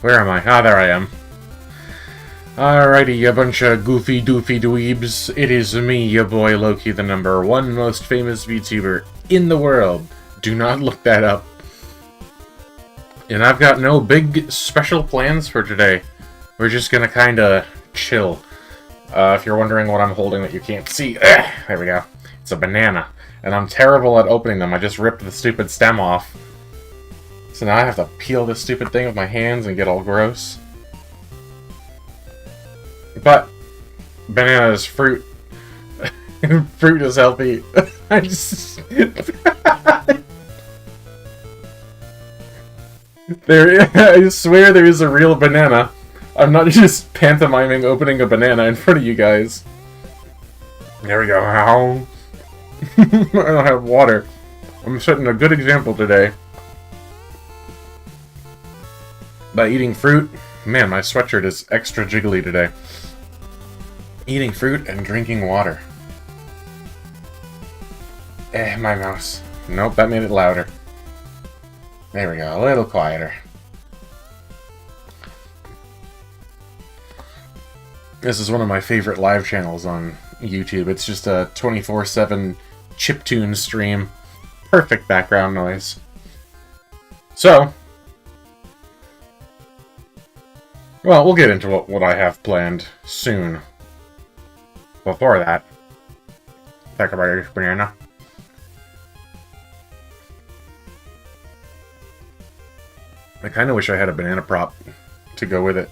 Where am I? Ah, there I am. Alrighty, you bunch of goofy doofy dweebs. It is me, your boy Loki, the #1 most famous VTuber in the world. Do not look that up. And I've got no big special plans for today. We're just gonna kinda chill. If you're wondering what I'm holding that you can't see, there we go. It's a banana. And I'm terrible at opening them. I just ripped the stupid stem off. So now I have to peel this stupid thing with my hands and get all gross. But banana is fruit. Fruit is healthy. I just... I swear there is a real banana. I'm not just pantomiming opening a banana in front of you guys. There we go. I don't have water. I'm setting a good example today. By eating fruit. Man, my sweatshirt is extra jiggly today. Eating fruit and drinking water. My mouse. Nope, that made it louder. There we go, a little quieter. This is one of my favorite live channels on YouTube. It's just a 24/7 chiptune stream. Perfect background noise. So, well, we'll get into what I have planned soon. Before that, talk about this banana. I kind of wish I had a banana prop to go with it.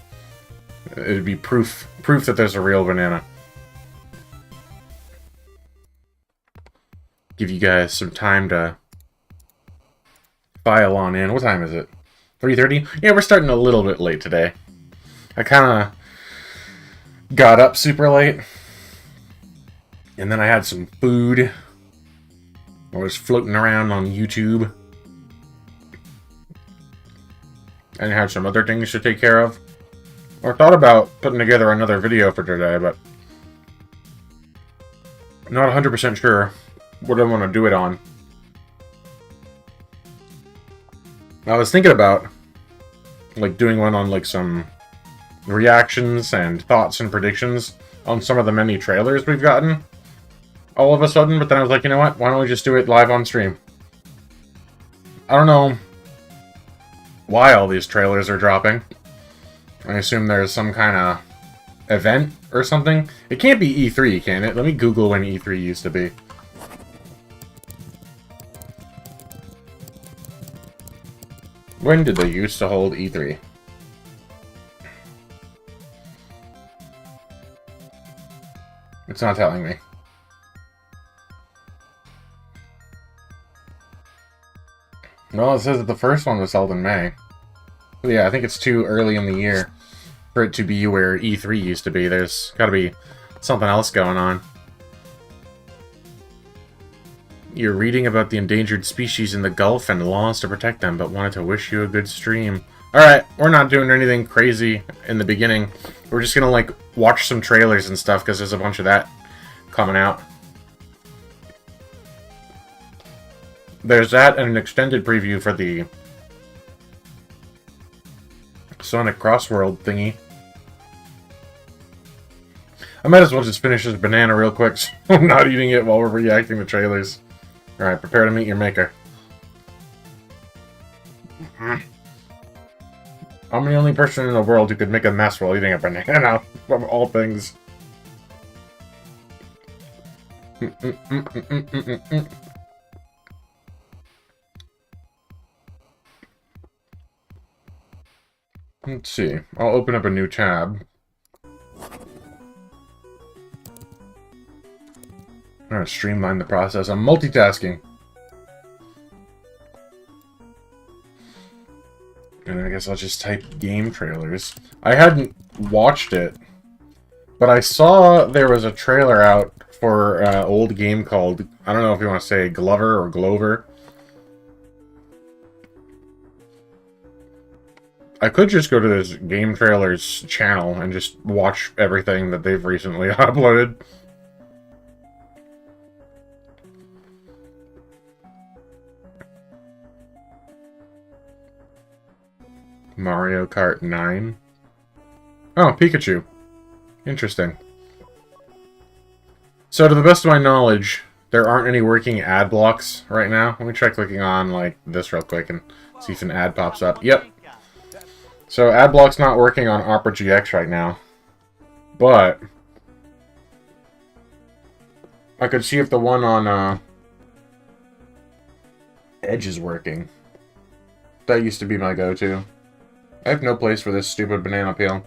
It'd be proof that there's a real banana. Give you guys some time to file on in. What time is it? 3:30? Yeah, we're starting a little bit late today. I kind of got up super late. And then I had some food. I was floating around on YouTube. And had some other things to take care of. I thought about putting together another video for today, but not 100% sure what I want to do it on. I was thinking about, like, doing one on, like, some reactions and thoughts and predictions on some of the many trailers we've gotten all of a sudden, but then I was like, you know what? Why don't we just do it live on stream? I don't know why all these trailers are dropping. I assume there's some kind of event or something. It can't be E3, can it? Let me Google when E3 used to be. When did they used to hold E3? It's not telling me. Well, it says that the first one was held in May. But yeah, I think it's too early in the year for it to be where E3 used to be. There's gotta be something else going on. You're reading about the endangered species in the Gulf and laws to protect them, but wanted to wish you a good stream. Alright, we're not doing anything crazy in the beginning. We're just gonna, like, watch some trailers and stuff, because there's a bunch of that coming out. There's that and an extended preview for the Sonic Crossworld thingy. I might as well just finish this banana real quick so I'm not eating it while we're reacting to trailers. Alright, prepare to meet your maker. I'm the only person in the world who could make a mess while eating a banana, of all things. Let's see. I'll open up a new tab. I'm gonna streamline the process. I'm multitasking. And I guess I'll just type game trailers. I hadn't watched it, but I saw there was a trailer out for an old game called, I don't know if you want to say Glover or Glover. I could just go to this Game Trailers channel and just watch everything that they've recently uploaded. Mario Kart 9. Oh, Pikachu. Interesting. So, to the best of my knowledge, there aren't any working ad blocks right now. Let me try clicking on, like, this real quick and see if an ad pops up. Yep. So, ad block's not working on Opera GX right now. But I could see if the one on Edge is working. That used to be my go-to. I have no place for this stupid banana peel.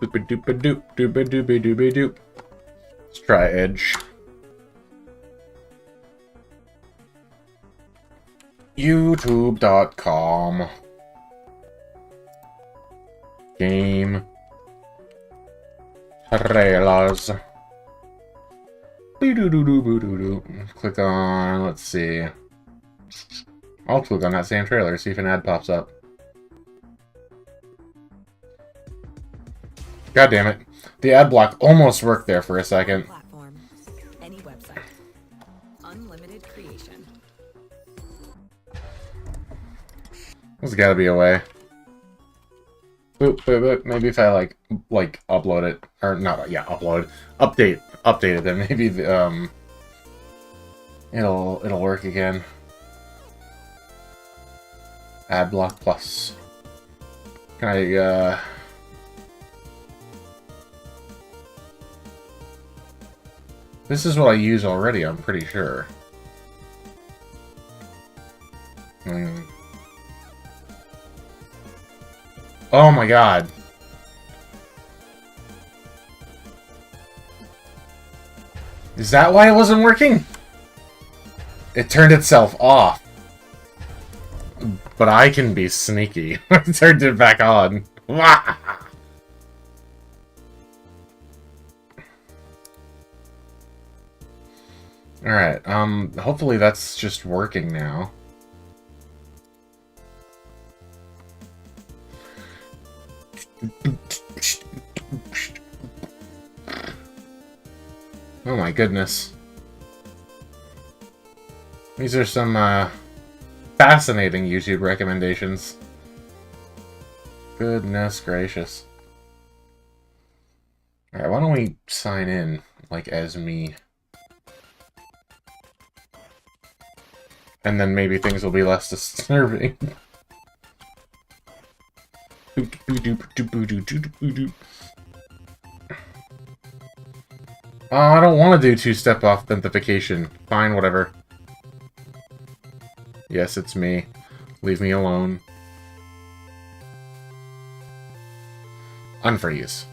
Doop-a-doop-a-doop, doop-a-doop-a-doop-a-doop. Let's try Edge. YouTube.com. Game. Trailers. Click on, let's see. I'll click on that same trailer, see if an ad pops up. God damn it. The ad block almost worked there for a second. Platform. Any website. Unlimited creation. There's gotta be a way. Boop, boop, boop. Maybe if I like upload it, or not, yeah, update it, then maybe the, it'll work again. Adblock Plus. Can I this is what I use already, I'm pretty sure. Oh my god. Is that why it wasn't working? It turned itself off. But I can be sneaky. I turned it back on. Alright, hopefully that's just working now. Oh my goodness. These are some, fascinating YouTube recommendations. Goodness gracious. Alright, why don't we sign in, like, as me? And then maybe things will be less disturbing. Oh, I don't want to do two-step authentication. Fine, whatever. Yes, it's me. Leave me alone. Unfreeze.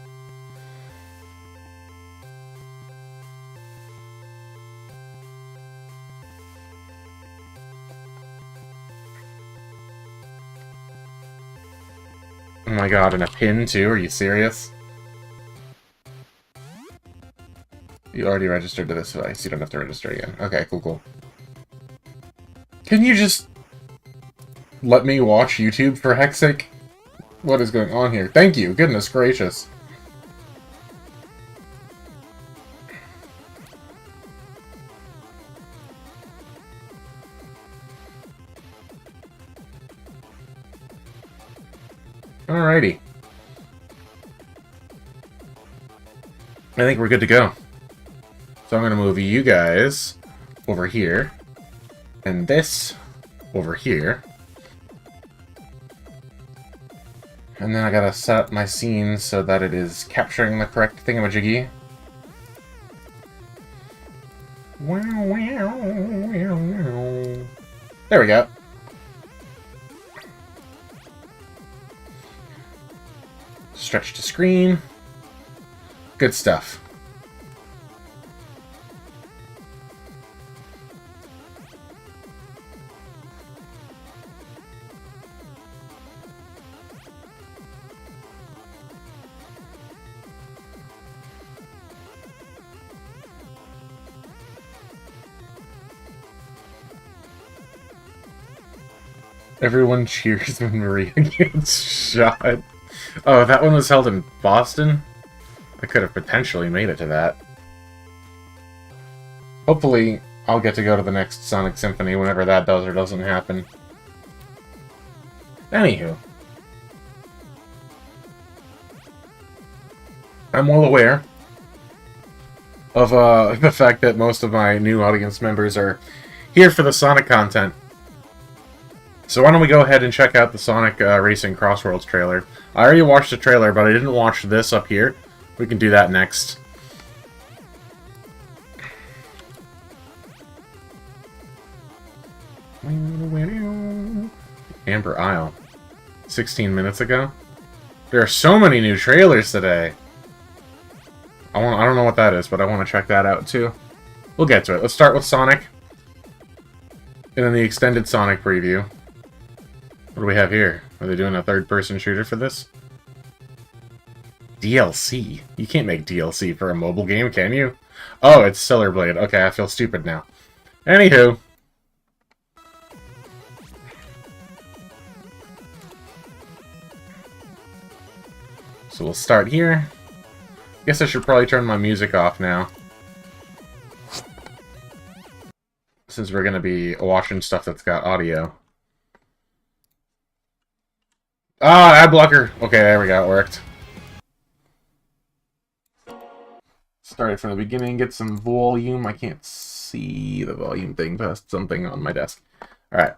Oh my god, and a pin too? Are you serious? You already registered to this device. You don't have to register again. Okay, cool, cool. Can you just let me watch YouTube for heck's sake? What is going on here? Thank you. Goodness gracious. Alrighty. I think we're good to go. So I'm going to move you guys over here. And this over here. And then I gotta set up my scene so that it is capturing the correct thingamajiggy. There we go. Stretch to screen. Good stuff. Everyone cheers when Maria gets shot. Oh, that one was held in Boston? I could have potentially made it to that. Hopefully, I'll get to go to the next Sonic Symphony whenever that does or doesn't happen. Anywho. I'm well aware of the fact that most of my new audience members are here for the Sonic content. So why don't we go ahead and check out the Sonic Racing Crossworlds trailer. I already watched the trailer, but I didn't watch this up here. We can do that next. Amber Isle. 16 minutes ago? There are so many new trailers today. I don't know what that is, but I want to check that out too. We'll get to it. Let's start with Sonic. And then the extended Sonic preview. What do we have here? Are they doing a third-person shooter for this? DLC? You can't make DLC for a mobile game, can you? Oh, it's Stellar Blade. Okay, I feel stupid now. Anywho. So we'll start here. Guess I should probably turn my music off now. Since we're going to be watching stuff that's got audio. Ah, ad blocker. Okay, there we go. It worked. Started from the beginning. Get some volume. I can't see the volume thing past something on my desk. Alright.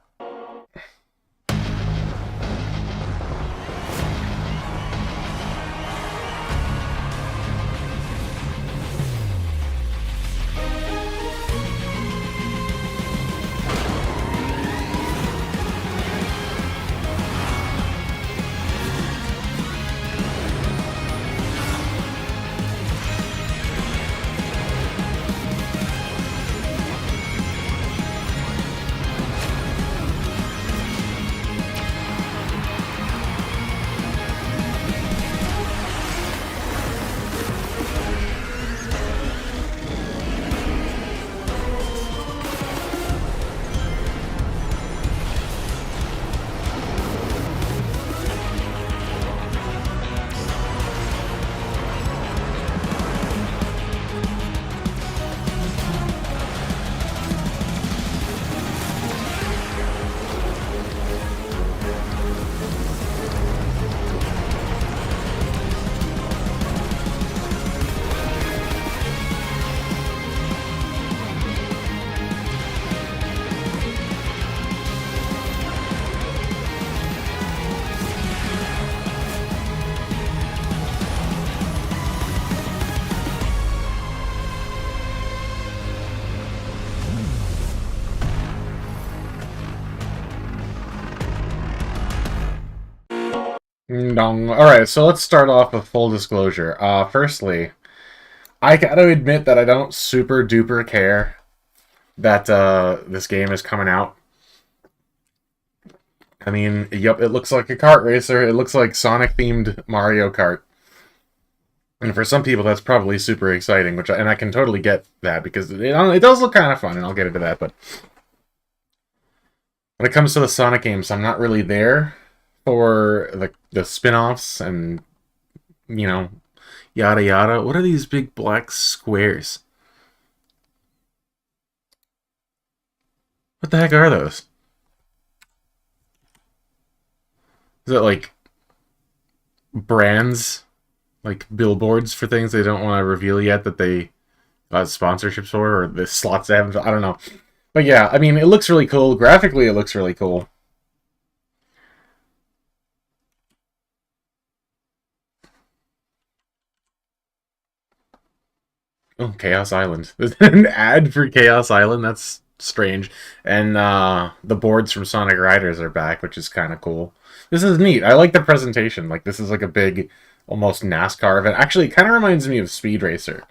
Dong. Alright, so let's start off with full disclosure. Firstly, I gotta admit that I don't super duper care that this game is coming out. I mean, yep, it looks like a kart racer. It looks like Sonic-themed Mario Kart. And for some people, that's probably super exciting, and I can totally get that, because it does look kind of fun, and I'll get into that, but when it comes to the Sonic games, I'm not really there for the spin-offs and, you know, yada yada. What are these big black squares? What the heck are those? Is it like brands? Like billboards for things they don't want to reveal yet that they got sponsorships for, or the slots they haven't. I don't know. But yeah, I mean, it looks really cool. Graphically, it looks really cool. Oh, Chaos Island. There's an ad for Chaos Island. That's strange. And the boards from Sonic Riders are back, which is kind of cool. This is neat. I like the presentation. Like, this is like a big, almost NASCAR event. Actually, it kind of reminds me of Speed Racer,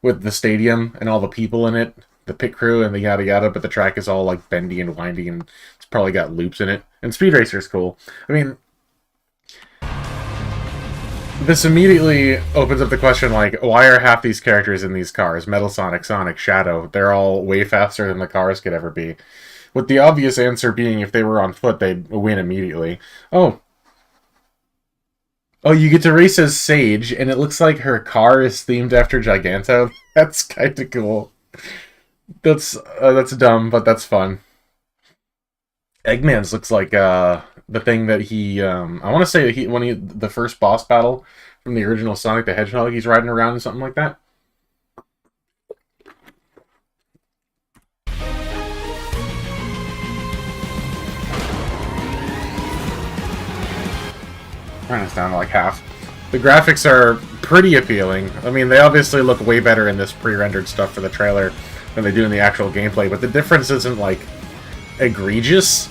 with the stadium and all the people in it, the pit crew and the yada yada, but the track is all like bendy and windy, and it's probably got loops in it. And Speed Racer is cool. I mean, this immediately opens up the question, like, why are half these characters in these cars? Metal Sonic, Sonic, Shadow, they're all way faster than the cars could ever be. With the obvious answer being, if they were on foot, they'd win immediately. Oh, you get to race as Sage, and it looks like her car is themed after Giganto. That's kind of cool. That's dumb, but that's fun. Eggman's looks like the thing that he I want to say the first boss battle from the original Sonic the Hedgehog, he's riding around in something like that. Turn this down to like half. The graphics are pretty appealing. I mean, they obviously look way better in this pre-rendered stuff for the trailer than they do in the actual gameplay, but the difference isn't like egregious.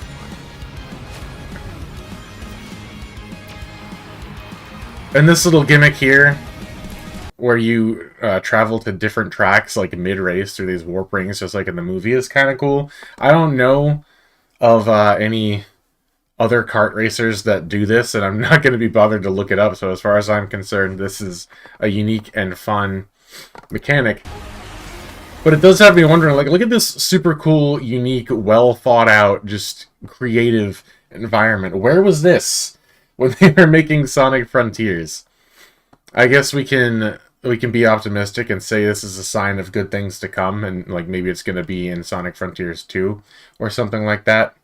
And this little gimmick here, where you travel to different tracks like mid-race through these warp rings, just like in the movie, is kind of cool. I don't know of any other kart racers that do this, and I'm not going to be bothered to look it up, so as far as I'm concerned, this is a unique and fun mechanic. But it does have me wondering, like, look at this super cool, unique, well thought out, just creative environment. Where was this when they were making Sonic Frontiers? I guess we can be optimistic and say this is a sign of good things to come, and like maybe it's going to be in Sonic Frontiers 2 or something like that.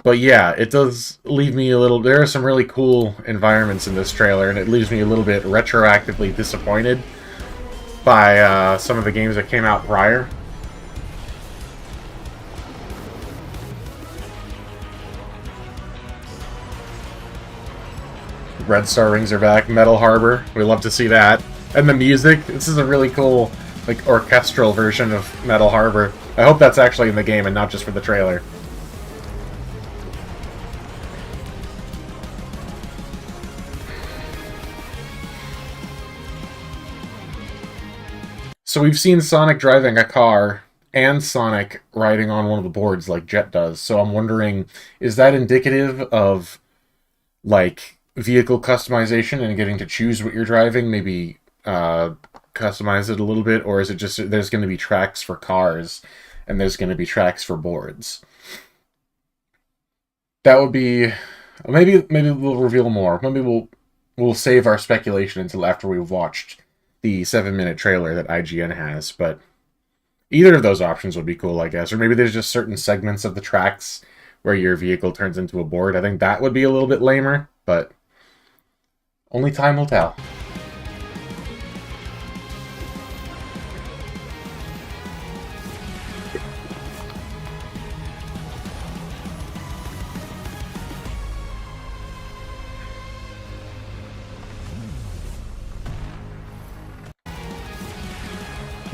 But yeah, it does leave me a little... There are some really cool environments in this trailer, and it leaves me a little bit retroactively disappointed by some of the games that came out prior. Red Star Rings are back. Metal Harbor. We love to see that. And the music. This is a really cool, like, orchestral version of Metal Harbor. I hope that's actually in the game and not just for the trailer. So we've seen Sonic driving a car and Sonic riding on one of the boards like Jet does. So I'm wondering, is that indicative of, like, vehicle customization and getting to choose what you're driving? Maybe customize it a little bit? Or is it just there's going to be tracks for cars and there's going to be tracks for boards? That would be... Maybe we'll reveal more. Maybe we'll save our speculation until after we've watched the 7-minute trailer that IGN has, but either of those options would be cool, I guess. Or maybe there's just certain segments of the tracks where your vehicle turns into a board. I think that would be a little bit lamer, but only time will tell.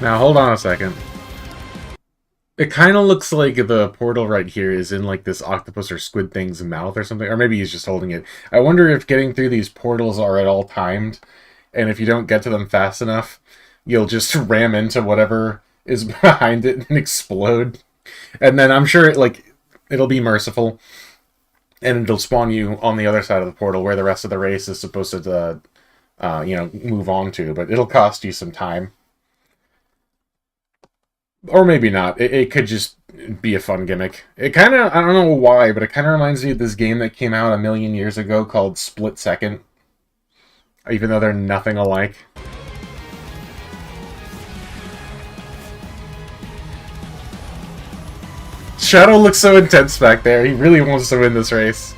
Now, hold on a second. It kind of looks like the portal right here is in like this octopus or squid thing's mouth or something, or maybe he's just holding it. I wonder if getting through these portals are at all timed, and if you don't get to them fast enough, you'll just ram into whatever is behind it and explode. And then I'm sure it'll be merciful, and it'll spawn you on the other side of the portal where the rest of the race is supposed to, move on to. But it'll cost you some time. Or maybe not. It could just be a fun gimmick. It kind of, I don't know why, but it kind of reminds me of this game that came out a million years ago called Split Second. Even though they're nothing alike. Shadow looks so intense back there. He really wants to win this race.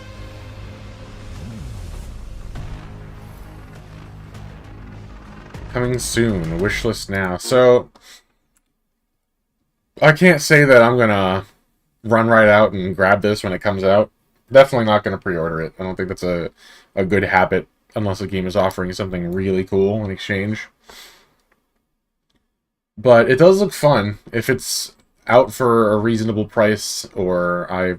Coming soon. Wish list now. So I can't say that I'm gonna run right out and grab this when it comes out. Definitely not gonna pre-order it. I don't think that's a good habit unless the game is offering something really cool in exchange. But it does look fun. If it's out for a reasonable price, or I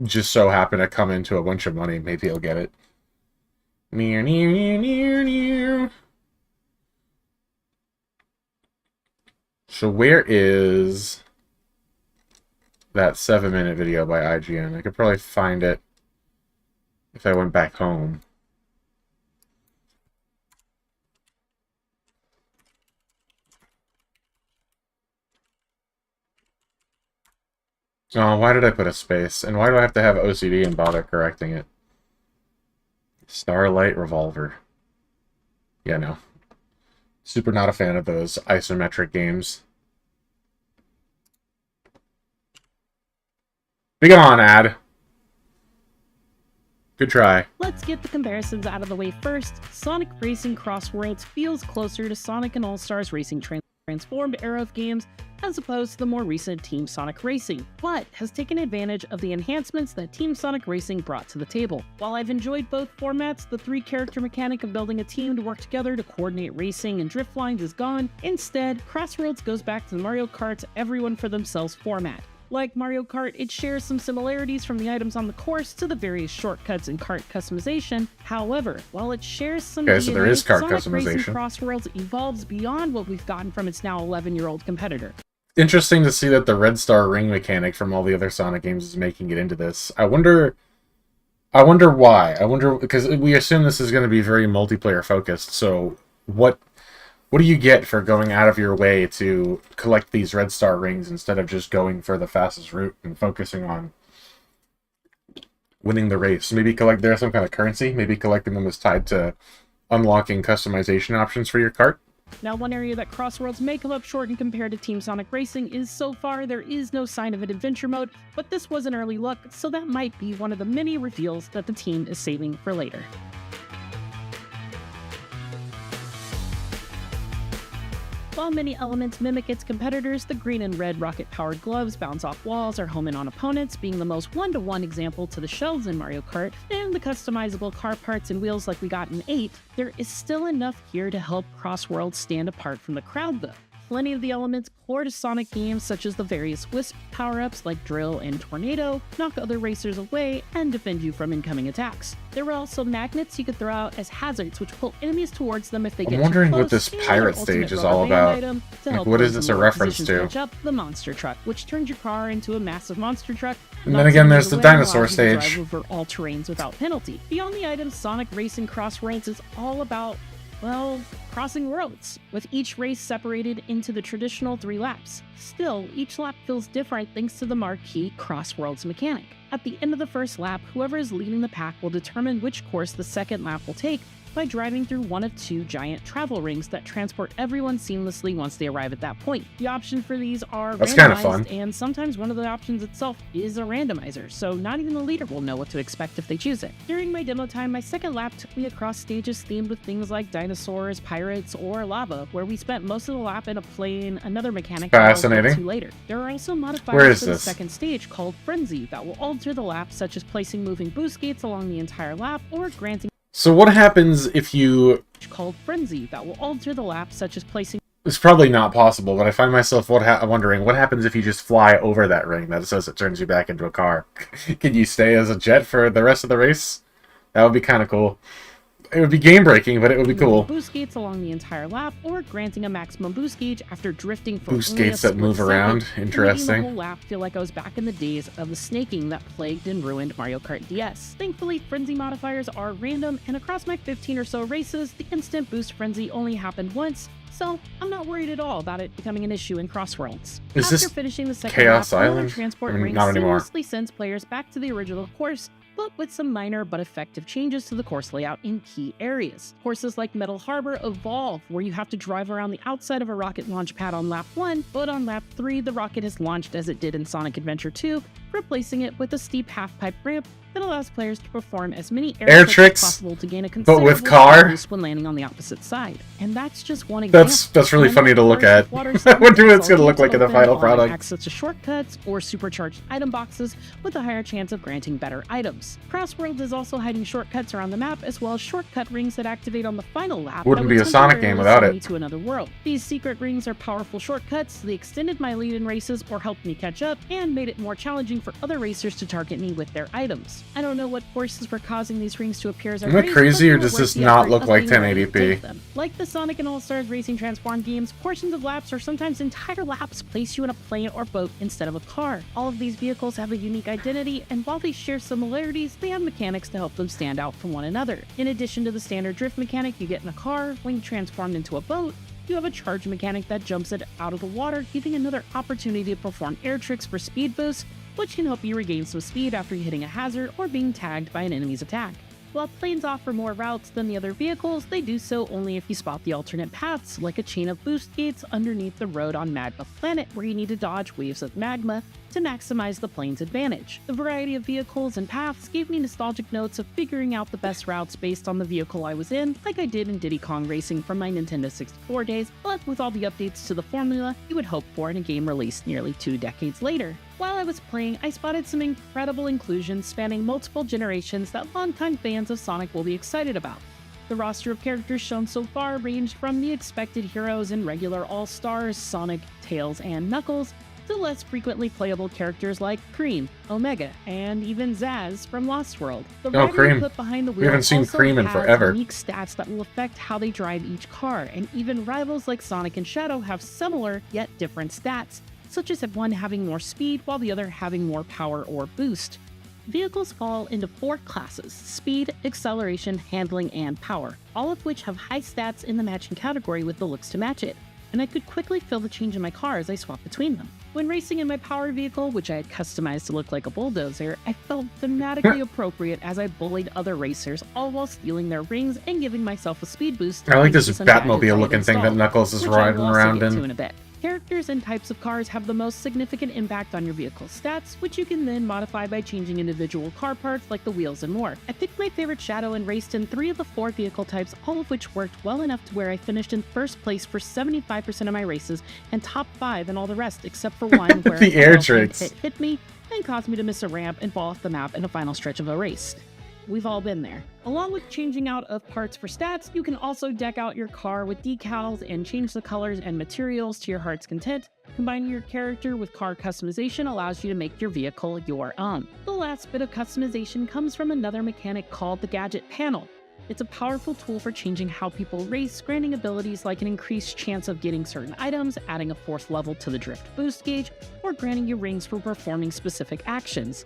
just so happen to come into a bunch of money, maybe I'll get it. Near, near, near, near, near. So where is that 7-minute video by IGN? I could probably find it if I went back home. Oh, why did I put a space? And why do I have to have OCD and bother correcting it? Starlight Revolver. Yeah, no. Super not a fan of those isometric games. Be gone, ad. Good try. Let's get the comparisons out of the way first. Sonic Racing Cross Worlds feels closer to Sonic and All-Stars Racing Transformed era of games, as opposed to the more recent Team Sonic Racing, but has taken advantage of the enhancements that Team Sonic Racing brought to the table. While I've enjoyed both formats, the 3-character mechanic of building a team to work together to coordinate racing and drift lines is gone. Instead, Crossworlds goes back to the Mario Kart's everyone for themselves format. Like Mario Kart, it shares some similarities from the items on the course to the various shortcuts and kart customization. However, while it shares some okay, so there is kart Sonic customization. Racing Crossworlds evolves beyond what we've gotten from its now 11-year-old competitor. Interesting to see that the Red Star ring mechanic from all the other Sonic games is making it into this. I wonder why. I wonder, because we assume this is going to be very multiplayer focused, so what do you get for going out of your way to collect these Red Star rings instead of just going for the fastest route and focusing on winning the race? Maybe there's some kind of currency. Maybe collecting them is tied to unlocking customization options for your kart. Now, one area that Crossworlds may come up short in compared to Team Sonic Racing is so far there is no sign of an adventure mode, but this was an early look, so that might be one of the many reveals that the team is saving for later. While many elements mimic its competitors, the green and red rocket-powered gloves bounce off walls or home in on opponents, being the most one-to-one example to the shells in Mario Kart, and the customizable car parts and wheels like we got in 8, there is still enough here to help Crossworlds stand apart from the crowd though. Plenty of the elements core to Sonic games, such as the various Wisp power-ups like Drill and Tornado, knock other racers away and defend you from incoming attacks. There were also magnets you could throw out as hazards, which pull enemies towards them if they get too close. I'm wondering what this pirate stage is all about. Like, what is this a reference to? Up the monster truck, which turns your car into a massive monster truck. And then again, there's the dinosaur stage. Drive over all terrains without penalty. Beyond the items, Sonic Racing Crossworlds is all about, well, crossing worlds, with each race separated into the traditional 3 laps. Still, each lap feels different thanks to the marquee Crossworlds mechanic. At the end of the first lap, whoever is leading the pack will determine which course the second lap will take by driving through one of 2 giant travel rings that transport everyone seamlessly once they arrive at that point. The options for these are That's kind of randomized, fun. and sometimes one of the options itself is a randomizer, so not even the leader will know what to expect if they choose it. During my demo time, my second lap took me across stages themed with things like dinosaurs, pirates, or lava, where we spent most of the lap in a plane, another mechanic that I'll Fascinating. get to later. There are also Where modifiers is for the this? second stage called Frenzy that will alter the lap, such as placing moving boost gates along the entire lap, or granting So what happens if you... called Frenzy that will alter the lap, such as placing It's probably not possible, but I find myself wondering what happens if you just fly over that ring that says it turns you back into a car. Can you stay as a jet for the rest of the race? That would be kind of cool. It would be game-breaking, but it would be cool. Boost gates along the entire lap, or granting a maximum boost gauge after drifting for Boost only a gates that split move second, around. and Interesting. making the whole lap feel like I was back in the days of the snaking that plagued and ruined Mario Kart DS. Thankfully, frenzy modifiers are random, and across my 15 or so races, the instant boost frenzy only happened once, so I'm not worried at all about it becoming an issue in Crossworlds. Is After this finishing the second Chaos lap, Island? Transport I mean, Ring not anymore. seamlessly sends players back to the original course, but with some minor but effective changes to the course layout in key areas. Courses like Metal Harbor evolve, where you have to drive around the outside of a rocket launch pad on lap 1, but on lap 3 the rocket is launched as it did in Sonic Adventure 2, replacing it with a steep half-pipe ramp that allows players to perform as many air tricks as possible to gain a considerable with car? boost when landing on the opposite side. And that's just one example. That's really funny to look at. I wonder what it's going to look like in the final product. Access to shortcuts or supercharged item boxes with a higher chance of granting better items. Crossworld is also hiding shortcuts around the map, as well as shortcut rings that activate on the final lap. Wouldn't that be would a Sonic game without temporarily it. send me to another world. These secret rings are powerful shortcuts. They extended my lead in races or helped me catch up, and made it more challenging for other racers to target me with their items. I don't know what forces were causing these rings to appear as I Isn't that raced, crazy, but or they does were this worth the not effort look of like being ready to 1080p? take them. Like the Sonic and All-Stars Racing Transform games, portions of laps or sometimes entire laps place you in a plane or boat instead of a car. All of these vehicles have a unique identity, and while they share similarities, they have mechanics to help them stand out from one another. In addition to the standard drift mechanic you get in a car, when transformed into a boat, you have a charge mechanic that jumps it out of the water, giving another opportunity to perform air tricks for speed boosts, which can help you regain some speed after hitting a hazard or being tagged by an enemy's attack. While planes offer more routes than the other vehicles, they do so only if you spot the alternate paths, like a chain of boost gates underneath the road on Magma Planet, where you need to dodge waves of magma to maximize the plane's advantage. The variety of vehicles and paths gave me nostalgic notes of figuring out the best routes based on the vehicle I was in, like I did in Diddy Kong Racing from my Nintendo 64 days, but with all the updates to the formula you would hope for in a game released nearly 2 decades later. While I was playing, I spotted some incredible inclusions spanning multiple generations that longtime fans of Sonic will be excited about. The roster of characters shown so far ranged from the expected heroes and regular All-Stars, Sonic, Tails, and Knuckles, to less frequently playable characters like Cream, Omega, and even Zaz from Lost World. The writing Cream. put behind the We wheel haven't seen also Cream in has forever. unique stats that will affect how they drive each car, and even rivals like Sonic and Shadow have similar yet different stats, such as one having more speed while the other having more power or boost. Vehicles fall into 4 classes: speed, acceleration, handling, and power, all of which have high stats in the matching category with the looks to match it, and I could quickly feel the change in my car as I swapped between them. When racing in my power vehicle, which I had customized to look like a bulldozer, I felt thematically appropriate as I bullied other racers, all while stealing their rings and giving myself a speed boost. I like thanks this to some gadgets I Batmobile had looking thing that installed, Knuckles is which I riding will also around get to in. in a bit. Characters and types of cars have the most significant impact on your vehicle's stats, which you can then modify by changing individual car parts like the wheels and more. I picked my favorite Shadow and raced in 3 of the 4 vehicle types, all of which worked well enough to where I finished in first place for 75% of my races and top 5 in all the rest, except for one where The a air yellow tricks. hit me and caused me to miss a ramp and fall off the map in the final stretch of a race. We've all been there. Along with changing out of parts for stats, you can also deck out your car with decals and change the colors and materials to your heart's content. Combining your character with car customization allows you to make your vehicle your own. The last bit of customization comes from another mechanic called the Gadget Panel. It's a powerful tool for changing how people race, granting abilities like an increased chance of getting certain items, adding a 4th level to the drift boost gauge, or granting you rings for performing specific actions.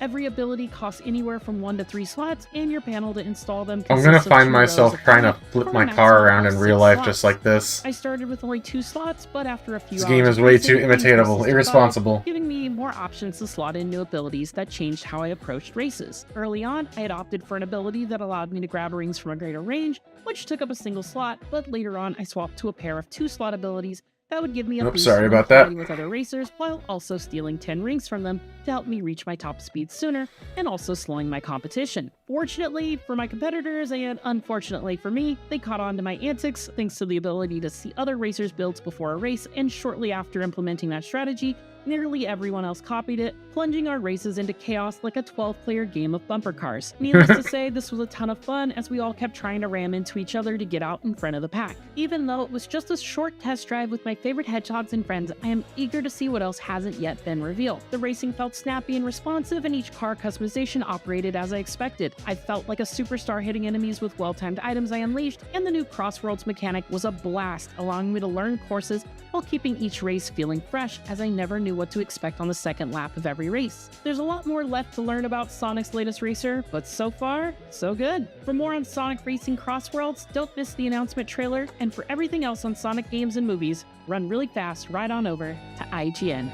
Every ability costs anywhere from 1 to 3 slots, and your panel to install them I'm gonna consists of find 2 myself rows of trying to 5 flip for a my maximum car around of in 6 real life slots. just like this. I started with only 2 slots, but after a few This hours game is of way racing, too it increased imitatable, to 5, irresponsible. giving me more options to slot in new abilities that changed how I approached races. Early on, I had opted for an ability that allowed me to grab rings from a greater range, which took up a single slot, but later on I swapped to a pair of 2-slot abilities that would give me a boost sorry when about that. fighting with other racers, while also stealing 10 rings from them to help me reach my top speed sooner, and also slowing my competition. Fortunately for my competitors, and unfortunately for me, they caught on to my antics thanks to the ability to see other racers' builds before a race, and shortly after implementing that strategy, Nearly everyone else copied it, plunging our races into chaos like a 12-player game of bumper cars. Needless to say, this was a ton of fun as we all kept trying to ram into each other to get out in front of the pack. Even though it was just a short test drive with my favorite hedgehogs and friends, I am eager to see what else hasn't yet been revealed. The racing felt snappy and responsive, and each car customization operated as I expected. I felt like a superstar hitting enemies with well-timed items I unleashed, and the new Crossworlds mechanic was a blast, allowing me to learn courses while keeping each race feeling fresh, as I never knew what to expect on the second lap of every race. There's a lot more left to learn about Sonic's latest racer, but so far, so good. For more on Sonic Racing Crossworlds, don't miss the announcement trailer, and for everything else on Sonic games and movies, run really fast right on over to IGN.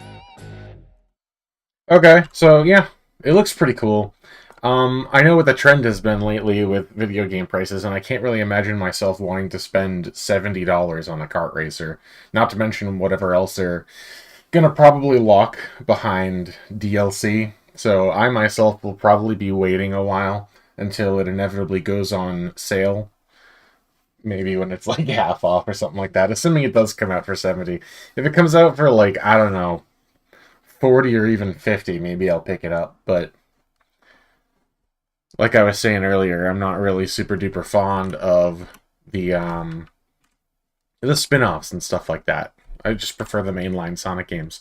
Okay, so yeah, it looks pretty cool. I know what the trend has been lately with video game prices, and I can't really imagine myself wanting to spend $70 on a kart racer, not to mention whatever else they're gonna probably lock behind DLC. So I myself will probably be waiting a while until it inevitably goes on sale. Maybe when it's like half off or something like that, assuming it does come out for 70. If it comes out for like, I don't know, 40 or even 50, maybe I'll pick it up, but like I was saying earlier, I'm not really super duper fond of the spin-offs and stuff like that. I just prefer the mainline Sonic games.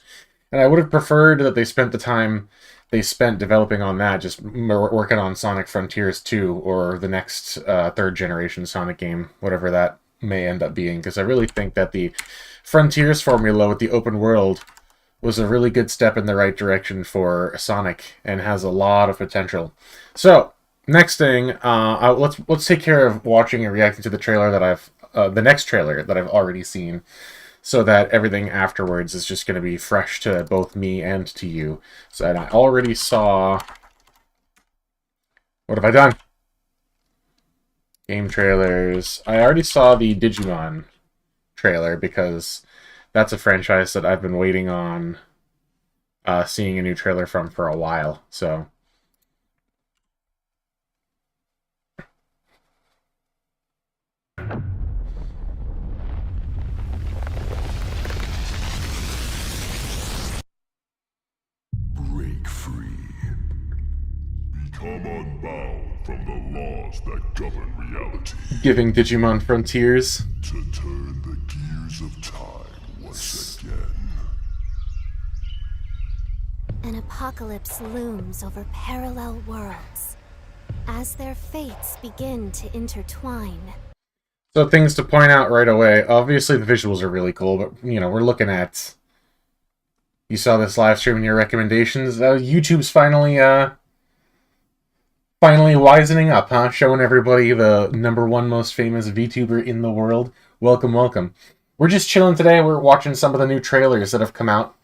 And I would have preferred that they spent the time they spent developing on that, just working on Sonic Frontiers 2, or the next third generation Sonic game, whatever that may end up being, because I really think that the Frontiers formula with the open world was a really good step in the right direction for Sonic, and has a lot of potential. So, next thing, let's take care of watching and reacting to the trailer that the next trailer that I've already seen, so that everything afterwards is just going to be fresh to both me and to you. So, and I already saw... What have I done? Game trailers. I already saw the Digimon trailer, because that's a franchise that I've been waiting on seeing a new trailer from for a while, so... Break free. Become unbound from the laws that govern reality. Giving Digimon Frontiers. To turn the gears of time once again. An apocalypse looms over parallel worlds as their fates begin to intertwine. So things to point out right away. Obviously the visuals are really cool, but, you know, we're looking at... You saw this live stream in your recommendations. YouTube's finally wisening up, huh? Showing everybody the #1 most famous VTuber in the world. Welcome, welcome. We're just chilling today. We're watching some of the new trailers that have come out.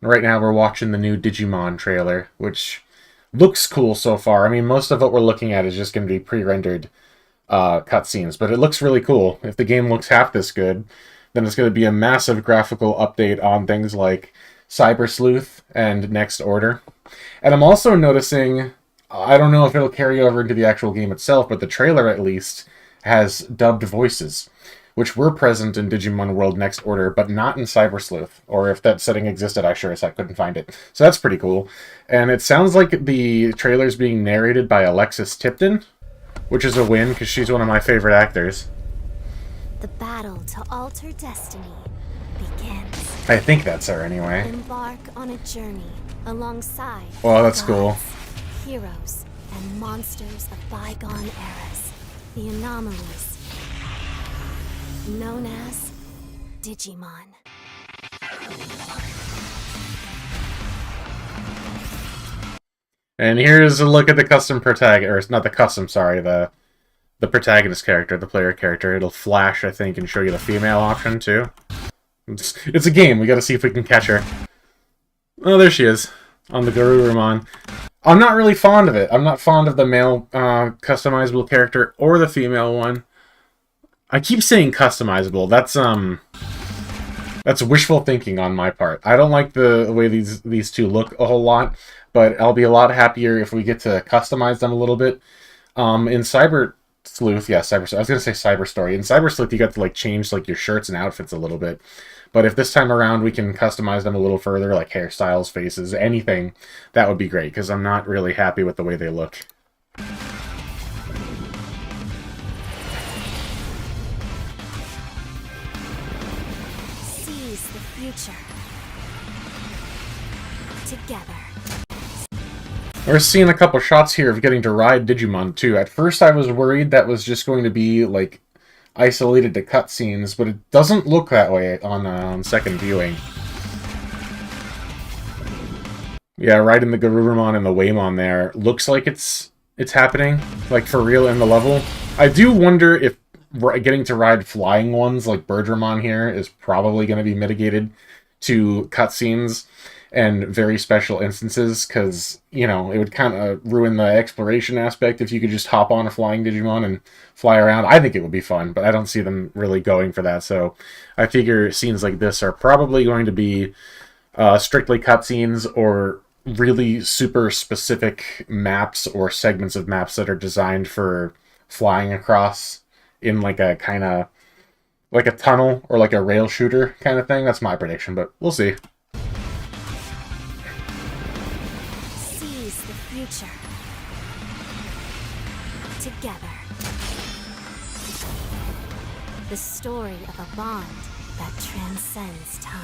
Right now we're watching the new Digimon trailer, which looks cool so far. I mean, most of what we're looking at is just going to be pre-rendered cutscenes, but it looks really cool. If the game looks half this good, then it's going to be a massive graphical update on things like Cyber Sleuth and Next Order. And I'm also noticing, I don't know if it'll carry over into the actual game itself, but the trailer at least has dubbed voices, which were present in Digimon World Next Order, but not in Cyber Sleuth. Or if that setting existed, I sure as heck couldn't find it. So that's pretty cool. And it sounds like the trailer's being narrated by Alexis Tipton, which is a win, because she's one of my favorite actors. The battle to alter destiny begins. I think that's her, anyway. Embark on a journey alongside Well, that's cool. gods, heroes, and monsters of bygone eras. The anomalies, known as Digimon. And here's a look at the custom protagonist, or not the custom, sorry, the protagonist character, the player character. It'll flash, I think, and show you the female option, too. It's a game, we gotta see if we can catch her. Oh, there she is, on the Garurumon. I'm not really fond of it. I'm not fond of the male customizable character, or the female one. I keep saying customizable. That's wishful thinking on my part. I don't like the way these two look a whole lot, but I'll be a lot happier if we get to customize them a little bit. In Cyber Sleuth, yeah, I was gonna say Cyber Story. In Cyber Sleuth, you got to like change like your shirts and outfits a little bit, But if this time around we can customize them a little further, like hairstyles, faces, anything, that would be great, because I'm not really happy with the way they look. Seize the future. Together. We're seeing a couple shots here of getting to ride Digimon, too. At first I was worried that was just going to be, like, isolated to cutscenes, but it doesn't look that way on second viewing. Yeah, riding the Garurumon and the Waymon there. Looks like it's happening, like, for real in the level. I do wonder if getting to ride flying ones, like Birdramon here, is probably going to be mitigated to cutscenes and very special instances, because, you know, it would kind of ruin the exploration aspect if you could just hop on a flying Digimon and fly around. I think it would be fun, but I don't see them really going for that, so I figure scenes like this are probably going to be strictly cutscenes or really super specific maps or segments of maps that are designed for flying across in like a kind of like a tunnel or like a rail shooter kind of thing. That's my prediction, but we'll see. Seize the future. Together. The story of a bond that transcends time.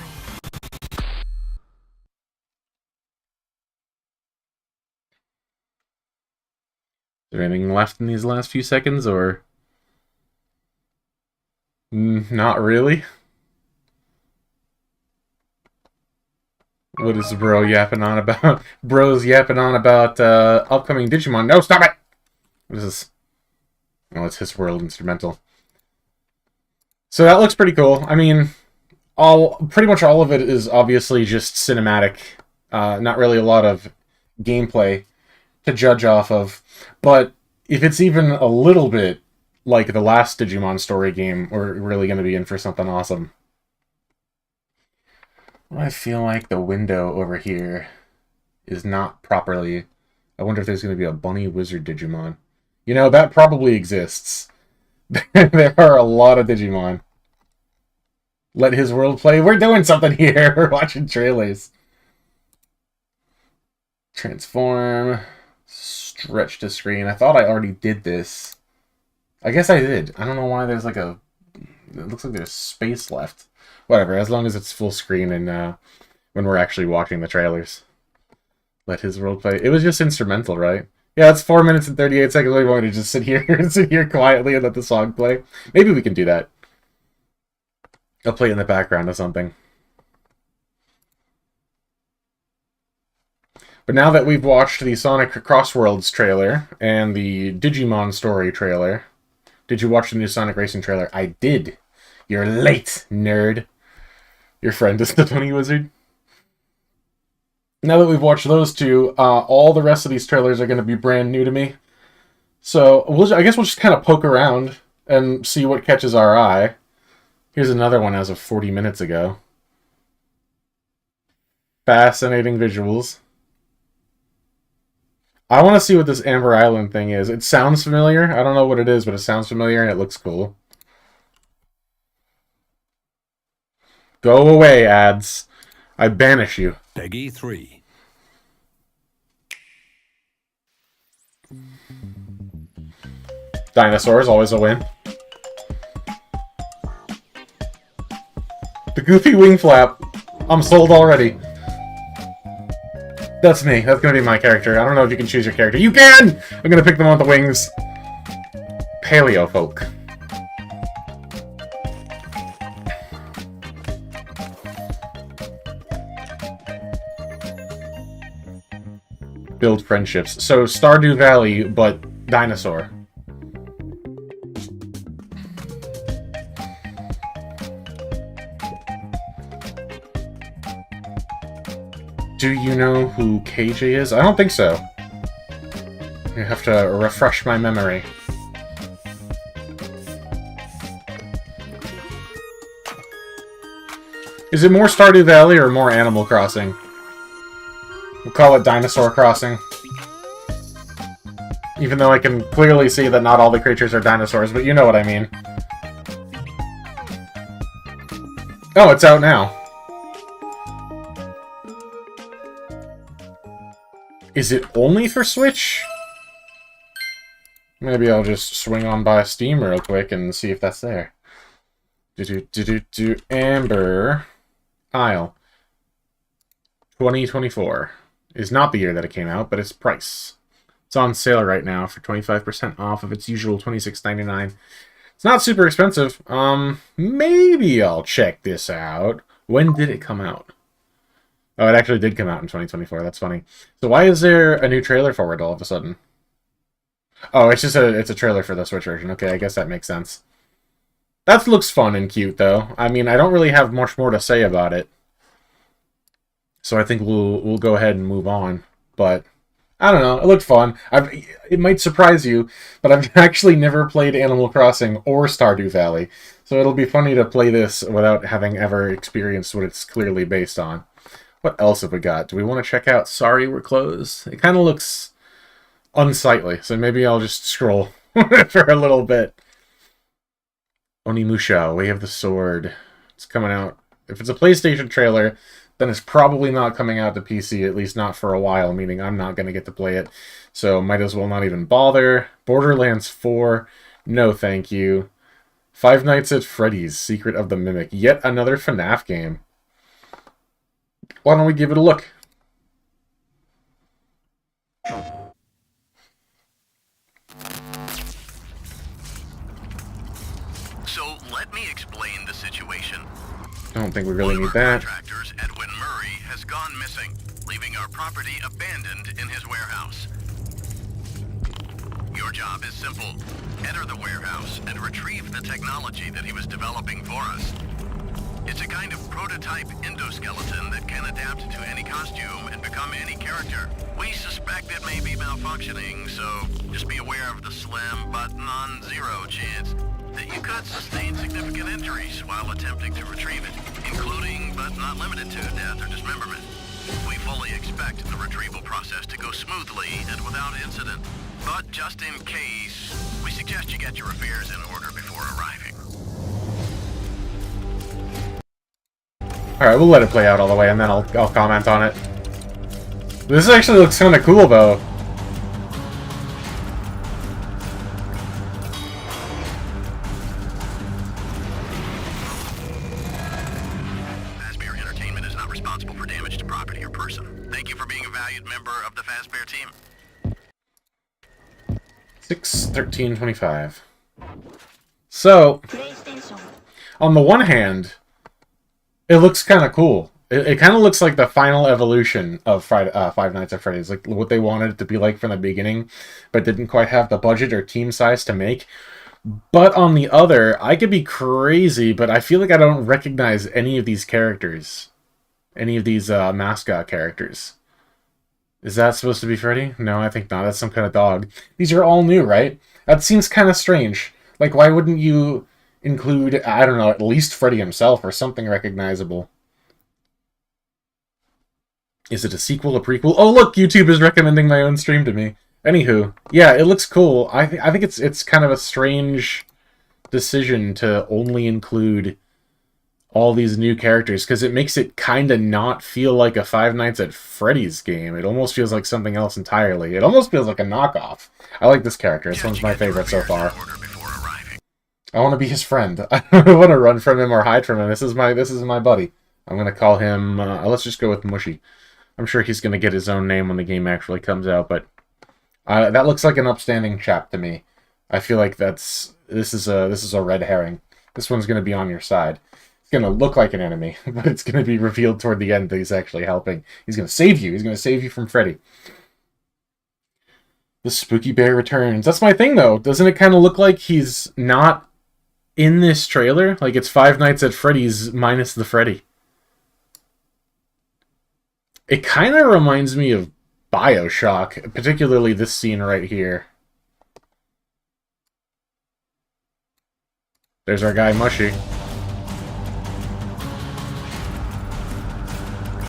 Is there anything left in these last few seconds, or... not really? What is bro yapping on about? Bro's yapping on about upcoming Digimon. No, stop it! What is this? Oh, it's His World instrumental. So that looks pretty cool. I mean, pretty much all of it is obviously just cinematic. Not really a lot of gameplay to judge off of. But if it's even a little bit like the last Digimon story game, we're really going to be in for something awesome. Well, I feel like the window over here is not properly... I wonder if there's going to be a bunny wizard Digimon. You know, that probably exists. There are a lot of Digimon. Let His World play. We're doing something here. We're watching trailers. Transform. Stretch to screen. I thought I already did this. I guess I did. I don't know why there's like a... It looks like there's space left. Whatever, as long as it's full screen and when we're actually watching the trailers. Let His World play. It was just instrumental, right? Yeah, it's 4 minutes and 38 seconds. We want to just sit here quietly and let the song play. Maybe we can do that. I'll play it in the background or something. But now that we've watched the Sonic Crossworlds trailer and the Digimon story trailer, did you watch the new Sonic Racing trailer? I did. You're late, nerd. Your friend is the Bunny Wizard. Now that we've watched those two, all the rest of these trailers are going to be brand new to me. So I guess we'll just kind of poke around and see what catches our eye. Here's another one as of 40 minutes ago. Fascinating visuals. I want to see what this Amber Island thing is. It sounds familiar. I don't know what it is, but it sounds familiar and it looks cool. Go away, ads. I banish you. Peggy 3. Dinosaurs, always a win. The goofy wing flap. I'm sold already. That's me. That's gonna be my character. I don't know if you can choose your character. You can! I'm gonna pick the one with the wings. Paleo folk. Build friendships. So, Stardew Valley, but dinosaur. Do you know who KJ is? I don't think so. You have to refresh my memory. Is it more Stardew Valley or more Animal Crossing? We'll call it Dinosaur Crossing. Even though I can clearly see that not all the creatures are dinosaurs, but you know what I mean. Oh, it's out now. Is it only for Switch? Maybe I'll just swing on by Steam real quick and see if that's there. Amber Isle 2024 is not the year that it came out, but its price. It's on sale right now for 25% off of its usual $26.99. It's not super expensive. Maybe I'll check this out. When did it come out? Oh, it actually did come out in 2024. That's funny. So why is there a new trailer for it all of a sudden? Oh, it's just a trailer for the Switch version. Okay, I guess that makes sense. That looks fun and cute, though. I mean, I don't really have much more to say about it. So I think we'll go ahead and move on. But I don't know. It looked fun. It might surprise you, but I've actually never played Animal Crossing or Stardew Valley. So it'll be funny to play this without having ever experienced what it's clearly based on. What else have we got? Do we want to check out Sorry We're Closed? It kind of looks unsightly, so maybe I'll just scroll for a little bit. Onimusha, Way of the Sword. It's coming out. If it's a PlayStation trailer, then it's probably not coming out to PC, at least not for a while, meaning I'm not going to get to play it. So might as well not even bother. Borderlands 4, no thank you. Five Nights at Freddy's, Secret of the Mimic. Yet another FNAF game. Why don't we give it a look? So let me explain the situation. I don't think we really need that. Contractors, Edwin Murray, has gone missing, leaving our property abandoned in his warehouse. Your job is simple. Enter the warehouse and retrieve the technology that he was developing for us. It's a kind of prototype endoskeleton that can adapt to any costume and become any character. We suspect it may be malfunctioning, so just be aware of the slim but non-zero chance that you could sustain significant injuries while attempting to retrieve it, including but not limited to death or dismemberment. We fully expect the retrieval process to go smoothly and without incident, but just in case, we suggest you get your affairs in order before arriving. Alright, we'll let it play out all the way, and then I'll comment on it. This actually looks kind of cool, though. Fazbear Entertainment is not responsible for damage to property or person. Thank you for being a valued member of the Fazbear team. 6/13/25. So, on the one hand, it looks kind of cool. It kind of looks like the final evolution of Five Nights at Freddy's, like what they wanted it to be like from the beginning, but didn't quite have the budget or team size to make. But on the other, I could be crazy, but I feel like I don't recognize any of these characters. Any of these mascot characters. Is that supposed to be Freddy? No, I think not. That's some kind of dog. These are all new, right? That seems kind of strange. Like, why wouldn't you include, I don't know, at least Freddy himself or something recognizable? Is it a sequel, a prequel? Oh, look, YouTube is recommending my own stream to me. Anywho, yeah, it looks cool. I think it's kind of a strange decision to only include all these new characters, because it makes it kind of not feel like a Five Nights at Freddy's game. It almost feels like something else entirely. It almost feels like a knockoff. I like this character. This one's my favorite so far. I want to be his friend. I don't want to run from him or hide from him. This is my buddy. I'm going to call him, let's just go with Mushy. I'm sure he's going to get his own name when the game actually comes out, but that looks like an upstanding chap to me. I feel like this is a red herring. This one's going to be on your side. It's going to look like an enemy, but it's going to be revealed toward the end that he's actually helping. He's going to save you. He's going to save you from Freddy. The Spooky Bear returns. That's my thing, though. Doesn't it kind of look like he's not in this trailer? Like it's Five Nights at Freddy's minus the Freddy. It kind of reminds me of BioShock, particularly this scene right here. There's our guy, Mushy.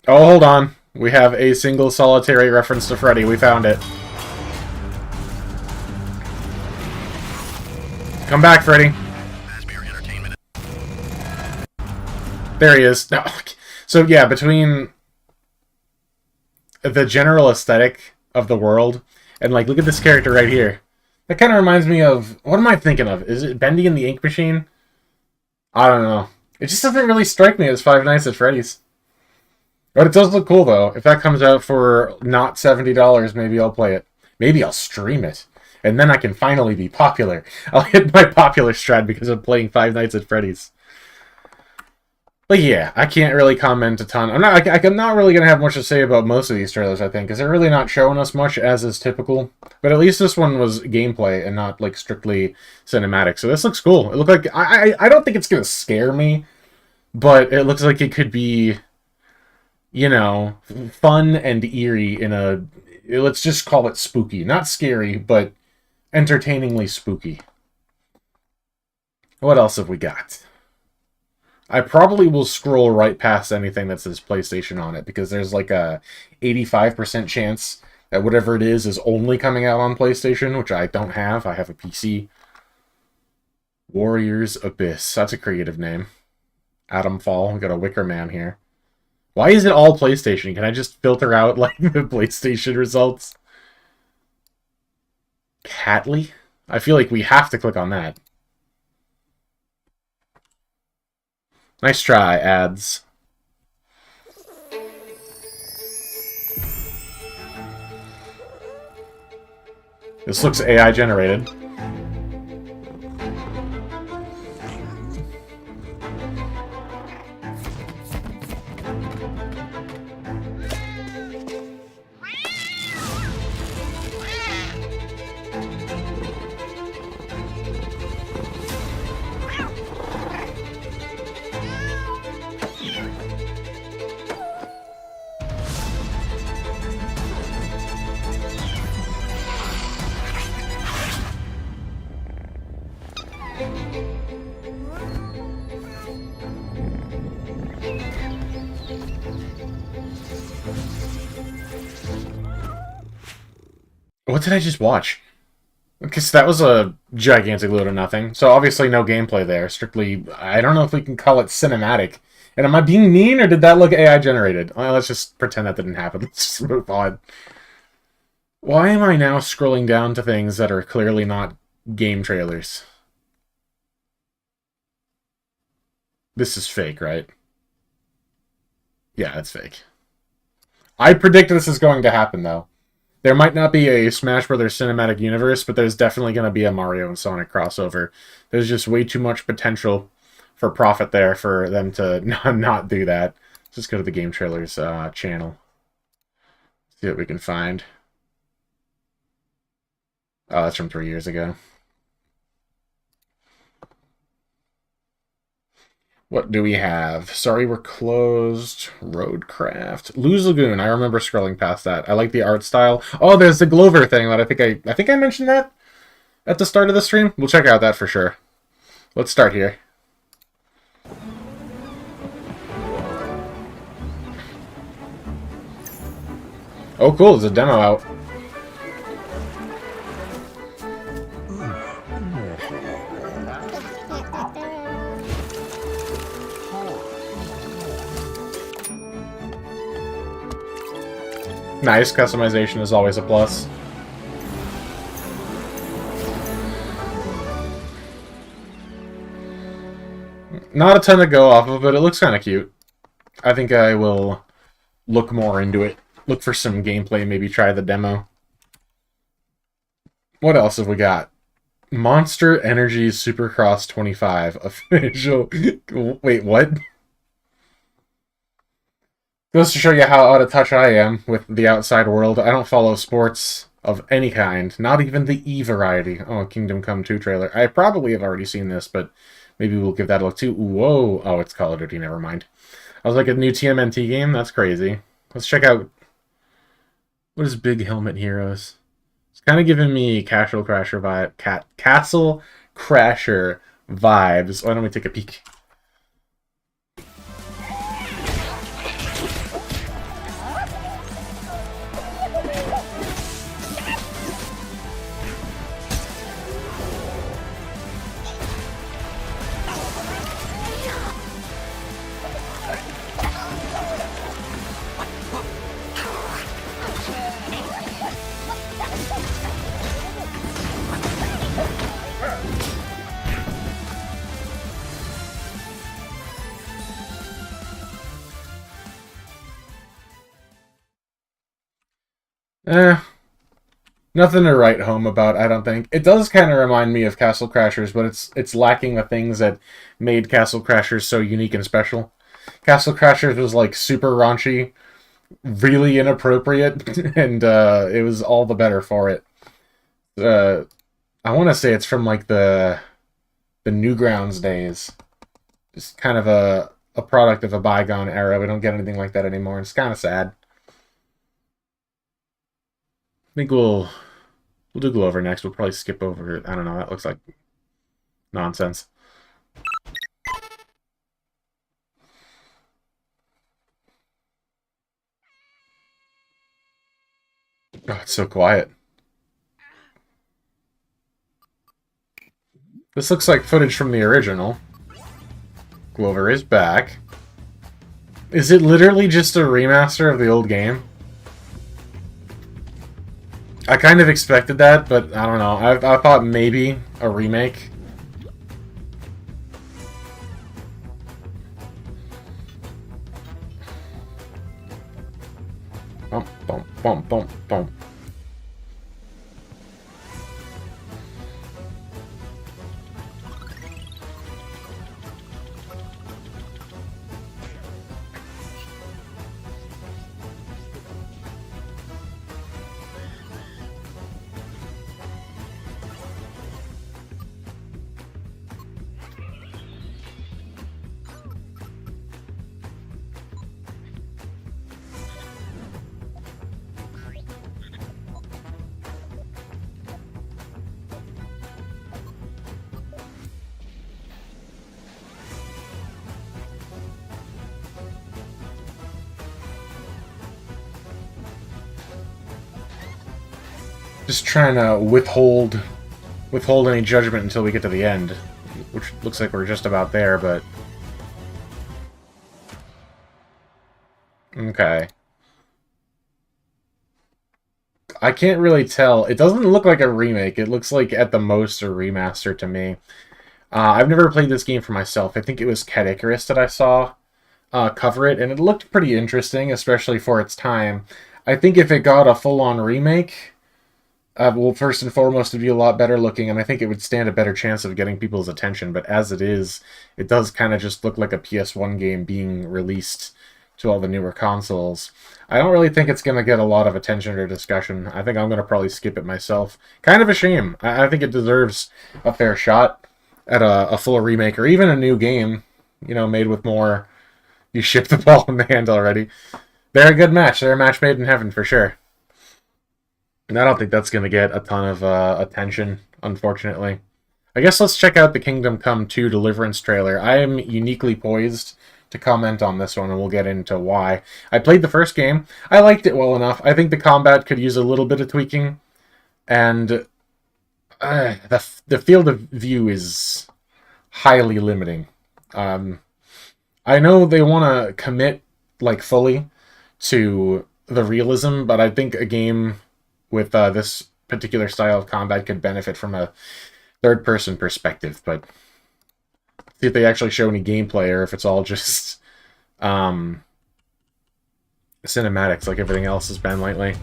Oh, hold on. We have a single solitary reference to Freddy. We found it. Come back, Freddy. There he is. No. So yeah, between the general aesthetic of the world and like, look at this character right here. That kind of reminds me of, what am I thinking of? Is it Bendy and the Ink Machine? I don't know. It just doesn't really strike me as Five Nights at Freddy's. But it does look cool though. If that comes out for not $70, maybe I'll play it. Maybe I'll stream it. And then I can finally be popular. I'll hit my popular strat because I'm playing Five Nights at Freddy's. But yeah, I can't really comment a ton. I'm not really going to have much to say about most of these trailers, I think, because they're really not showing us much, as is typical. But at least this one was gameplay and not, like, strictly cinematic. So this looks cool. It looked like... I don't think it's going to scare me, but it looks like it could be, you know, fun and eerie in a... Let's just call it spooky. Not scary, but entertainingly spooky. What else have we got? I probably will scroll right past anything that says PlayStation on it, because there's like a 85% chance that whatever it is only coming out on PlayStation, which I don't have. I have a PC. Warriors Abyss. That's a creative name. Atom Fall. We got a Wicker Man here. Why is it all PlayStation? Can I just filter out like the PlayStation results? Catley? I feel like we have to click on that. Nice try, ads. This looks AI generated. What did I just watch? Because that was a gigantic load of nothing. So obviously no gameplay there. Strictly, I don't know if we can call it cinematic. And am I being mean, or did that look AI generated? Well, let's just pretend that didn't happen. Let's just move on. Why am I now scrolling down to things that are clearly not game trailers? This is fake, right? Yeah, it's fake. I predict this is going to happen, though. There might not be a Smash Brothers cinematic universe, but there's definitely going to be a Mario and Sonic crossover. There's just way too much potential for profit there for them to not do that. Let's just go to the Game Trailers channel. See what we can find. Oh, that's from 3 years ago. What do we have? Sorry, we're closed. Roadcraft. Lose Lagoon. I remember scrolling past that. I like the art style. Oh, there's the Glover thing that I think I mentioned that at the start of the stream. We'll check out that for sure. Let's start here. Oh, cool. There's a demo out. Nice, customization is always a plus. Not a ton to go off of, but it looks kind of cute. I think I will look more into it. Look for some gameplay, maybe try the demo. What else have we got? Monster Energy Supercross 25 official. Wait, what? Goes to show you how out of touch I am with the outside world. I don't follow sports of any kind, not even the E variety. Oh, Kingdom Come 2 trailer. I probably have already seen this, but maybe we'll give that a look too. Whoa. Oh, it's Call of Duty, never mind. I was like, a new TMNT game? That's crazy. Let's check out... What is Big Helmet Heroes? It's kind of giving me Castle Crasher vibe. Castle Crasher vibes. Why don't we take a peek? Eh, nothing to write home about, I don't think. It does kind of remind me of Castle Crashers, but it's lacking the things that made Castle Crashers so unique and special. Castle Crashers was like super raunchy, really inappropriate, and it was all the better for it. I want to say it's from like the Newgrounds days. Just kind of a product of a bygone era. We don't get anything like that anymore. It's kind of sad. I think we'll do Glover next. We'll probably skip over. I don't know. That looks like nonsense. Oh, it's so quiet. This looks like footage from the original. Glover is back. Is it literally just a remaster of the old game? I kind of expected that, but I don't know. I thought maybe a remake. Bump, bump, bump, bump, bump. Just trying to withhold any judgment until we get to the end, which looks like we're just about there, but okay. I can't really tell. It doesn't look like a remake. It looks like at the most a remaster to me. I've never played this game for myself. I think it was Cat Icarus that I saw cover it, and it looked pretty interesting, especially for its time. I think if it got a full-on remake, well, first and foremost, it'd be a lot better looking, and I think it would stand a better chance of getting people's attention. But as it is, it does kind of just look like a PS1 game being released to all the newer consoles. I don't really think it's going to get a lot of attention or discussion. I think I'm going to probably skip it myself. Kind of a shame. I think it deserves a fair shot at a full remake, or even a new game, you know, made with more... You ship the ball in the hand already. They're a good match. They're a match made in heaven, for sure. And I don't think that's going to get a ton of attention, unfortunately. I guess let's check out the Kingdom Come 2 Deliverance trailer. I am uniquely poised to comment on this one, and we'll get into why. I played the first game. I liked it well enough. I think the combat could use a little bit of tweaking. And the field of view is highly limiting. I know they want to commit, like, fully to the realism, but I think a game with this particular style of combat could benefit from a third-person perspective, but see if they actually show any gameplay, or if it's all just cinematics like everything else has been lately.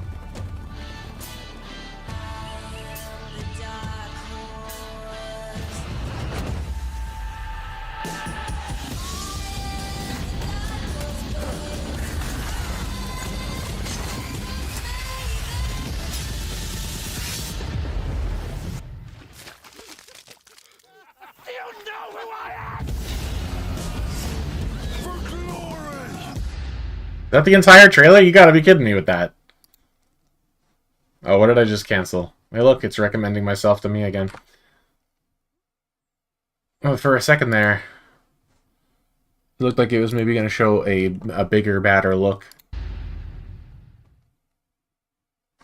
Is that the entire trailer? You gotta be kidding me with that. Oh, what did I just cancel? Hey, look, it's recommending myself to me again. Oh, for a second there, it looked like it was maybe going to show a bigger, badder look.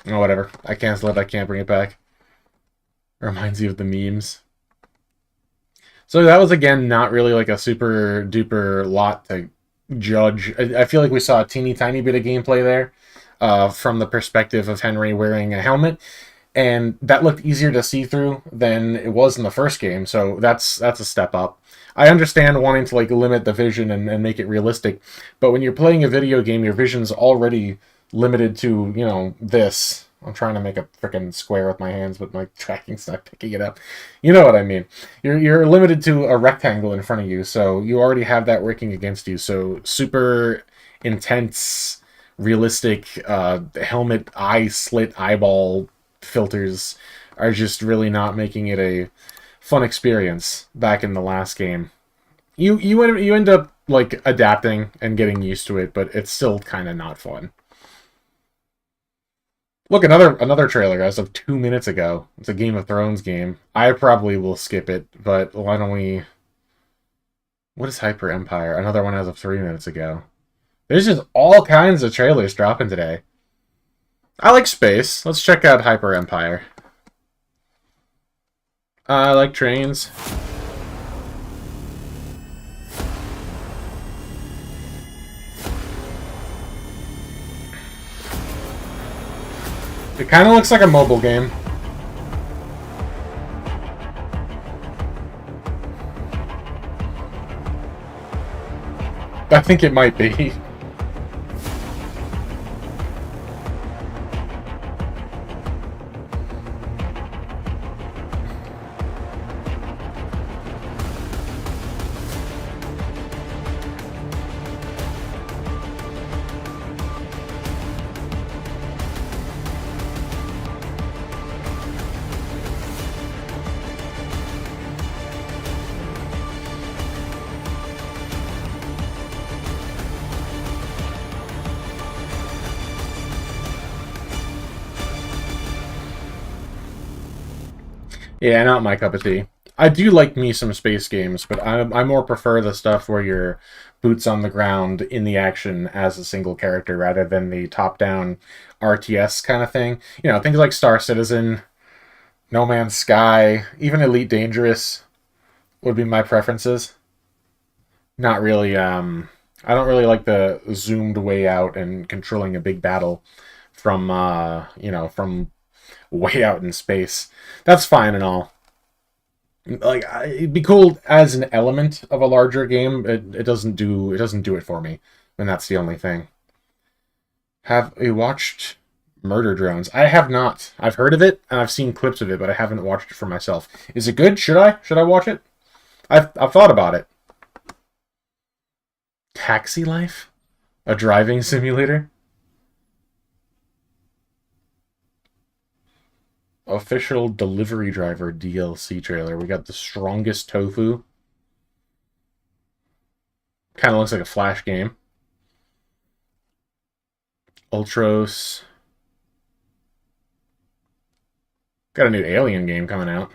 Oh, whatever. I canceled it. I can't bring it back. Reminds you of the memes. So that was, again, not really like a super duper lot to judge. I feel like we saw a teeny tiny bit of gameplay there from the perspective of Henry wearing a helmet, and that looked easier to see through than it was in the first game, so that's a step up. I understand wanting to like limit the vision and make it realistic, but when you're playing a video game, your vision's already limited to, you know, this. I'm trying to make a freaking square with my hands, but my tracking's not picking it up. You know what I mean. You're limited to a rectangle in front of you, so you already have that working against you. So super intense, realistic helmet eye slit eyeball filters are just really not making it a fun experience back in the last game. You end up like adapting and getting used to it, but it's still kind of not fun. Look, another trailer as of 2 minutes ago. It's a Game of Thrones game. I probably will skip it, but why don't we... What is Hyper Empire? Another one as of 3 minutes ago. There's just all kinds of trailers dropping today. I like space. Let's check out Hyper Empire. I like trains. It kind of looks like a mobile game. I think it might be. Yeah, not my cup of tea. I do like me some space games, but I more prefer the stuff where you're boots on the ground in the action as a single character rather than the top-down RTS kind of thing. You know, things like Star Citizen, No Man's Sky, even Elite Dangerous would be my preferences. Not really, I don't really like the zoomed way out and controlling a big battle from, you know, from way out in space. That's fine and all. Like, it'd be cool as an element of a larger game. It doesn't do it for me, and that's the only thing. Have you watched Murder Drones? I have not. I've heard of it and I've seen clips of it, but I haven't watched it for myself. Is it good? Should I watch it? I've thought about it. Taxi Life? A driving simulator? Official Delivery Driver DLC trailer. We got The Strongest Tofu. Kind of looks like a Flash game. Ultros. Got a new Alien game coming out.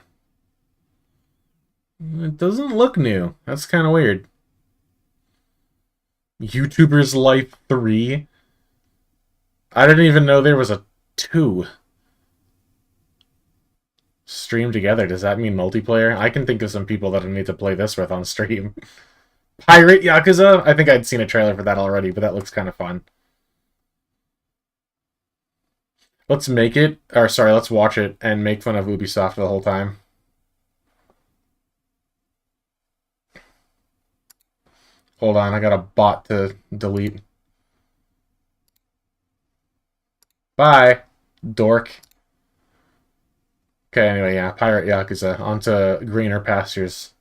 It doesn't look new. That's kind of weird. YouTuber's Life 3. I didn't even know there was a 2. Stream together. Does that mean multiplayer? I can think of some people that I need to play this with on stream. Pirate Yakuza? I think I'd seen a trailer for that already, but that looks kind of fun. Let's make it, or sorry, let's watch it and make fun of Ubisoft the whole time. Hold on, I got a bot to delete. Bye, dork. Okay, anyway, yeah, Pirate Yakuza. Onto greener pastures.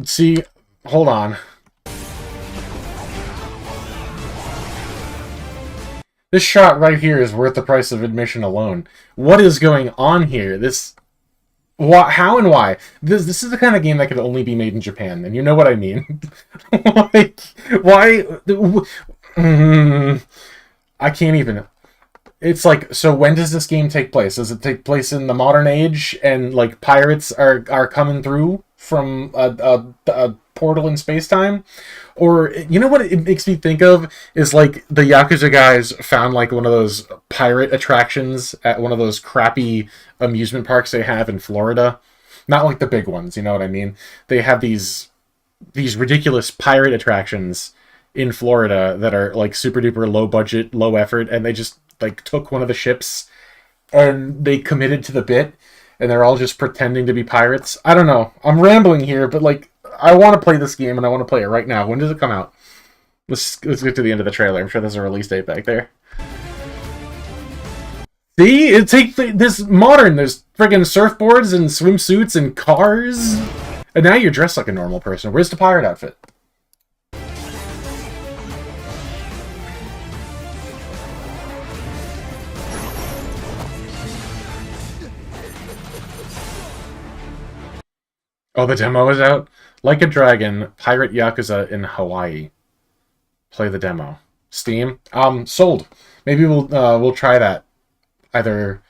See, hold on. This shot right here is worth the price of admission alone. What is going on here? How and why? This is the kind of game that could only be made in Japan, and you know what I mean. Like, why? I can't even. It's like, so when does this game take place? Does it take place in the modern age, and like pirates are coming through from a portal in space-time? Or, you know what it makes me think of is like the Yakuza guys found like one of those pirate attractions at one of those crappy amusement parks they have in Florida. Not like the big ones, you know what I mean? They have these ridiculous pirate attractions in Florida that are like super duper low budget, low effort, and they just like took one of the ships and they committed to the bit, and they're all just pretending to be pirates. I don't know. I'm rambling here, but like I want to play this game and I want to play it right now. When does it come out? Let's get to the end of the trailer. I'm sure there's a release date back there. See, it takes this modern. There's friggin' surfboards and swimsuits and cars, and now you're dressed like a normal person. Where's the pirate outfit? Oh, the demo is out? Like a Dragon, Pirate Yakuza in Hawaii. Play the demo. Steam? Sold. Maybe we'll try that either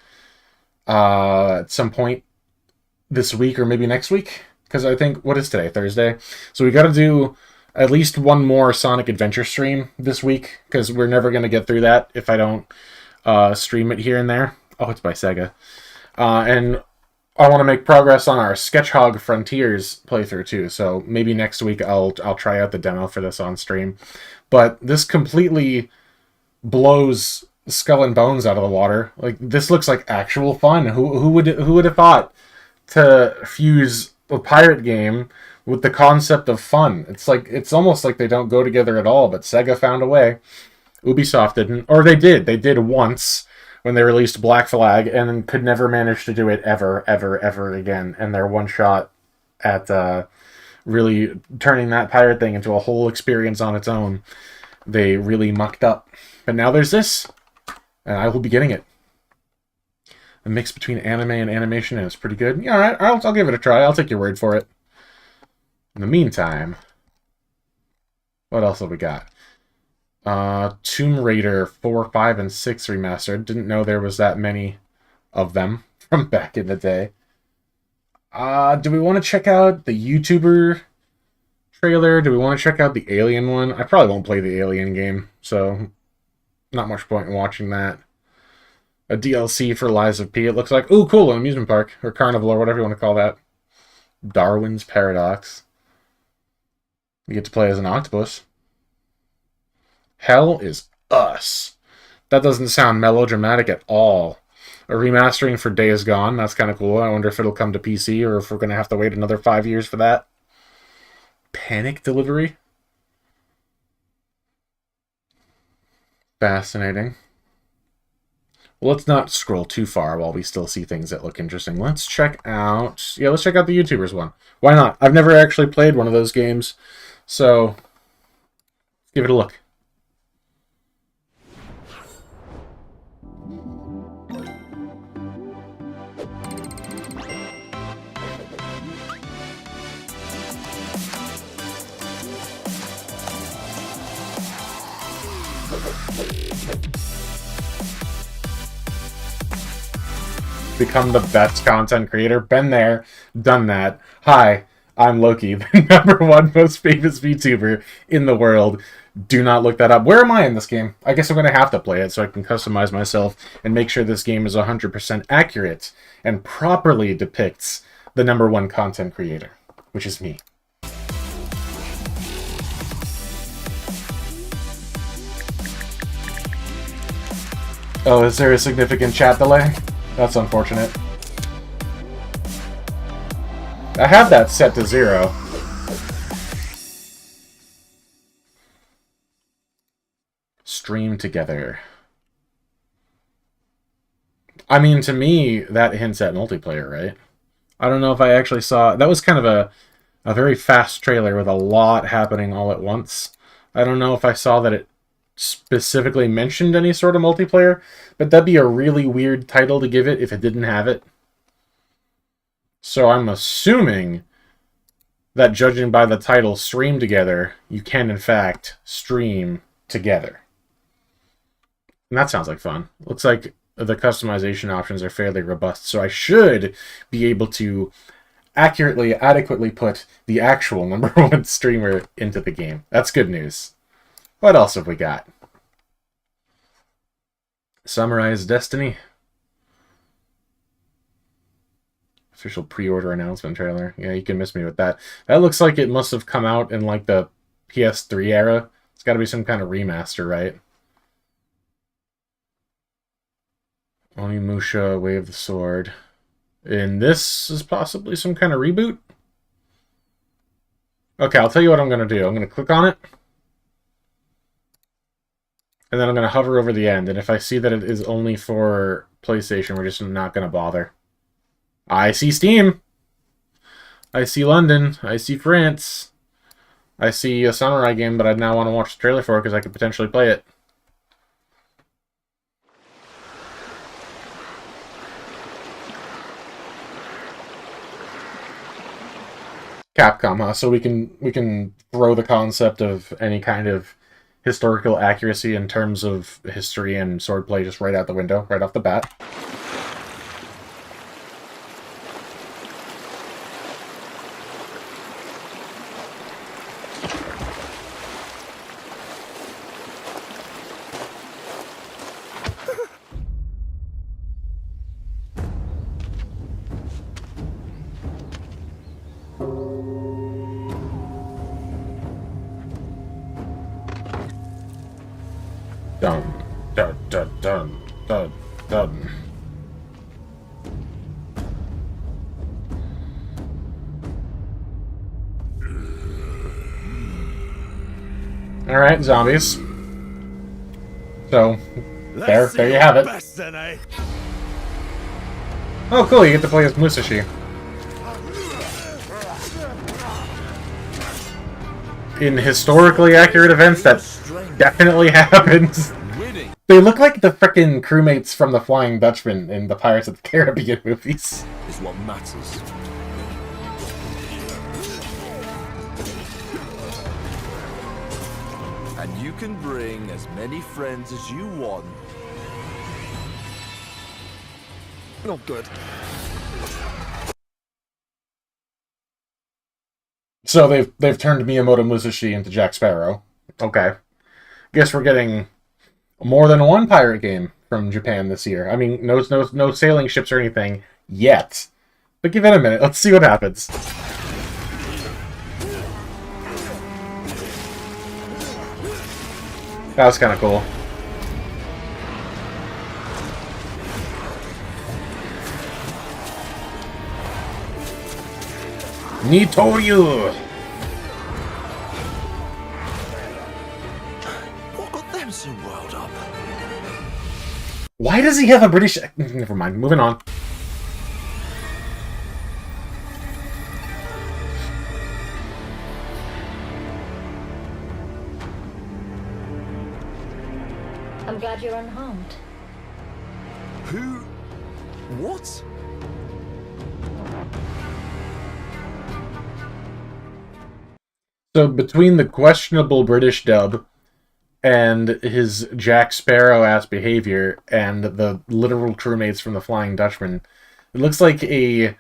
at some point this week or maybe next week. Because I think, what is today? Thursday? So we got to do at least one more Sonic Adventure stream this week, because we're never going to get through that if I don't stream it here and there. Oh, it's by Sega. And I want to make progress on our Sketchhog Frontiers playthrough too, so maybe next week I'll try out the demo for this on stream. But this completely blows Skull and Bones out of the water. Like, this looks like actual fun. Who would have thought to fuse a pirate game with the concept of fun? It's almost like they don't go together at all, but Sega found a way. Ubisoft didn't, or they did. They did once when they released Black Flag, and then could never manage to do it ever again. And their one shot at really turning that pirate thing into a whole experience on its own, they really mucked up. But now there's this, and I will be getting it. A mix between anime and animation, and it's pretty good. Yeah, all right, I'll give it a try. I'll take your word for it. In the meantime, what else have we got? Tomb Raider 4, 5, and 6 remastered. Didn't know there was that many of them from back in the day. Do we want to check out the YouTuber trailer? Do we want to check out the Alien one? I probably won't play the Alien game, so not much point in watching that. A DLC for Lies of P, it looks like. Ooh, cool, an amusement park, or carnival, or whatever you want to call that. Darwin's Paradox. You get to play as an octopus. Hell is Us. That doesn't sound melodramatic at all. A remastering for Days Gone, that's kind of cool. I wonder if it'll come to PC, or if we're going to have to wait another 5 years for that. Panic Delivery? Fascinating. Well, let's not scroll too far while we still see things that look interesting. Let's check out... Yeah, let's check out the YouTubers one. Why not? I've never actually played one of those games, so give it a look. Become the best content creator. Been there, done that. Hi, I'm Loki, the #1 most famous VTuber in the world. Do not look that up. Where am I in this game? I guess I'm going to have to play it so I can customize myself and make sure this game is 100% accurate and properly depicts the #1 content creator, which is me. Oh, is there a significant chat delay? That's unfortunate. I have that set to 0. Stream together. I mean, to me, that hints at multiplayer, right? I don't know if I actually saw... That was kind of a very fast trailer with a lot happening all at once. I don't know if I saw that it specifically mentioned any sort of multiplayer, but that'd be a really weird title to give it if it didn't have it. So I'm assuming that, judging by the title Stream Together, you can in fact stream together. And that sounds like fun. Looks like the customization options are fairly robust, so I should be able to accurately, adequately put the actual #1 streamer into the game. That's good news. What else have we got? Summarize Destiny. Official pre-order announcement trailer. Yeah, you can miss me with that. That looks like it must have come out in like the PS3 era. It's got to be some kind of remaster, right? Onimusha, Way of the Sword. And this is possibly some kind of reboot? Okay, I'll tell you what I'm going to do. I'm going to click on it. And then I'm going to hover over the end. And if I see that it is only for PlayStation, we're just not going to bother. I see Steam. I see London. I see France. I see a samurai game, but I now want to watch the trailer for it because I could potentially play it. Capcom, huh? So we can throw the concept of any kind of historical accuracy in terms of history and swordplay just right out the window, right off the bat. Dun, dun, dun, dun, dun, dun. Alright, zombies. So, there you have it. Oh, cool, you get to play as Musashi. In historically accurate events, that definitely happens. They look like the frickin' crewmates from the Flying Dutchman in the Pirates of the Caribbean movies. Is what matters. And you can bring as many friends as you want. Not good. So they've turned Miyamoto Musashi into Jack Sparrow. Okay. Guess we're getting more than one pirate game from Japan this year. I mean, no sailing ships or anything yet. But give it a minute. Let's see what happens. That was kind of cool. Nitoryu! What got them so riled up? Why does he have a British... Never mind, moving on. I'm glad you're unharmed. Who? What? So between the questionable British dub and his Jack Sparrow-ass behavior and the literal crewmates from the Flying Dutchman, it looks like a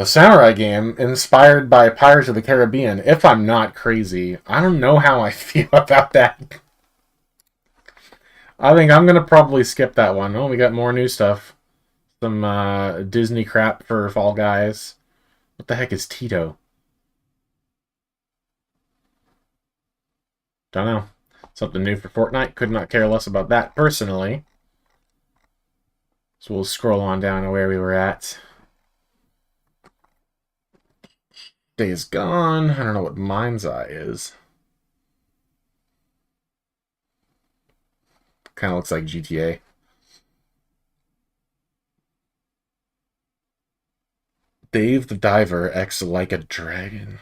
samurai game inspired by Pirates of the Caribbean, if I'm not crazy. I don't know how I feel about that. I think I'm going to probably skip that one. Oh, we got more new stuff. Some Disney crap for Fall Guys. What the heck is Tito? Don't know. Something new for Fortnite. Could not care less about that personally. So we'll scroll on down to where we were at. Days Gone. I don't know what Mind's Eye is. Kind of looks like GTA. Dave the Diver X Like a Dragon.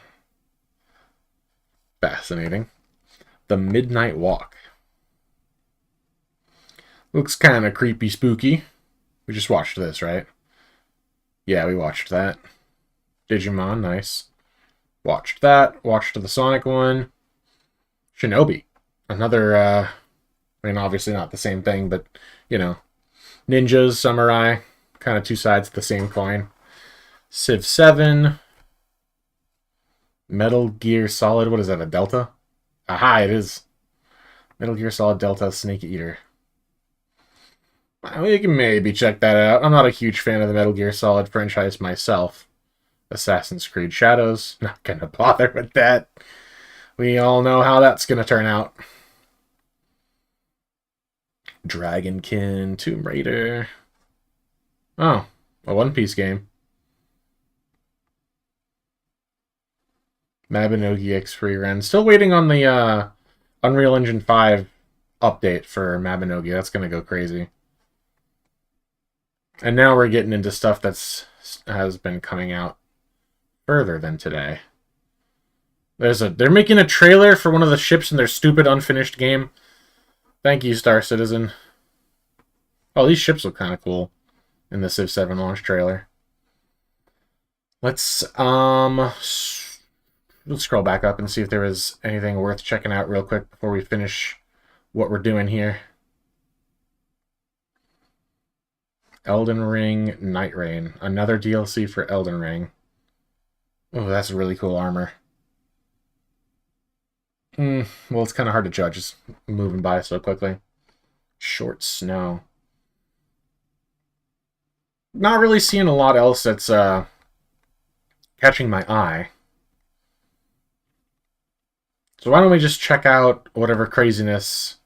Fascinating. The Midnight Walk. Looks kind of creepy spooky. We just watched this, right? Yeah, we watched that. Digimon, nice. Watched that. Watched the Sonic one. Shinobi. Another, I mean, obviously not the same thing, but, you know. Ninjas, samurai. Kind of two sides of the same coin. Civ 7. Metal Gear Solid. What is that, a Delta? Aha, it is. Metal Gear Solid Delta Snake Eater. Well, you can maybe check that out. I'm not a huge fan of the Metal Gear Solid franchise myself. Assassin's Creed Shadows. Not gonna bother with that. We all know how that's going to turn out. Dragonkin, Tomb Raider. Oh, a One Piece game. Mabinogi X3 Ren. Still waiting on the Unreal Engine 5 update for Mabinogi. That's going to go crazy. And now we're getting into stuff has been coming out further than today. They're making a trailer for one of the ships in their stupid unfinished game. Thank you, Star Citizen. Oh, these ships look kind of cool in the Civ 7 launch trailer. Let's scroll back up and see if there was anything worth checking out real quick before we finish what we're doing here. Elden Ring Night Rain. Another DLC for Elden Ring. Oh, that's really cool armor. Well, it's kind of hard to judge. It's moving by so quickly. Short Snow. Not really seeing a lot else that's catching my eye. So why don't we just check out whatever craziness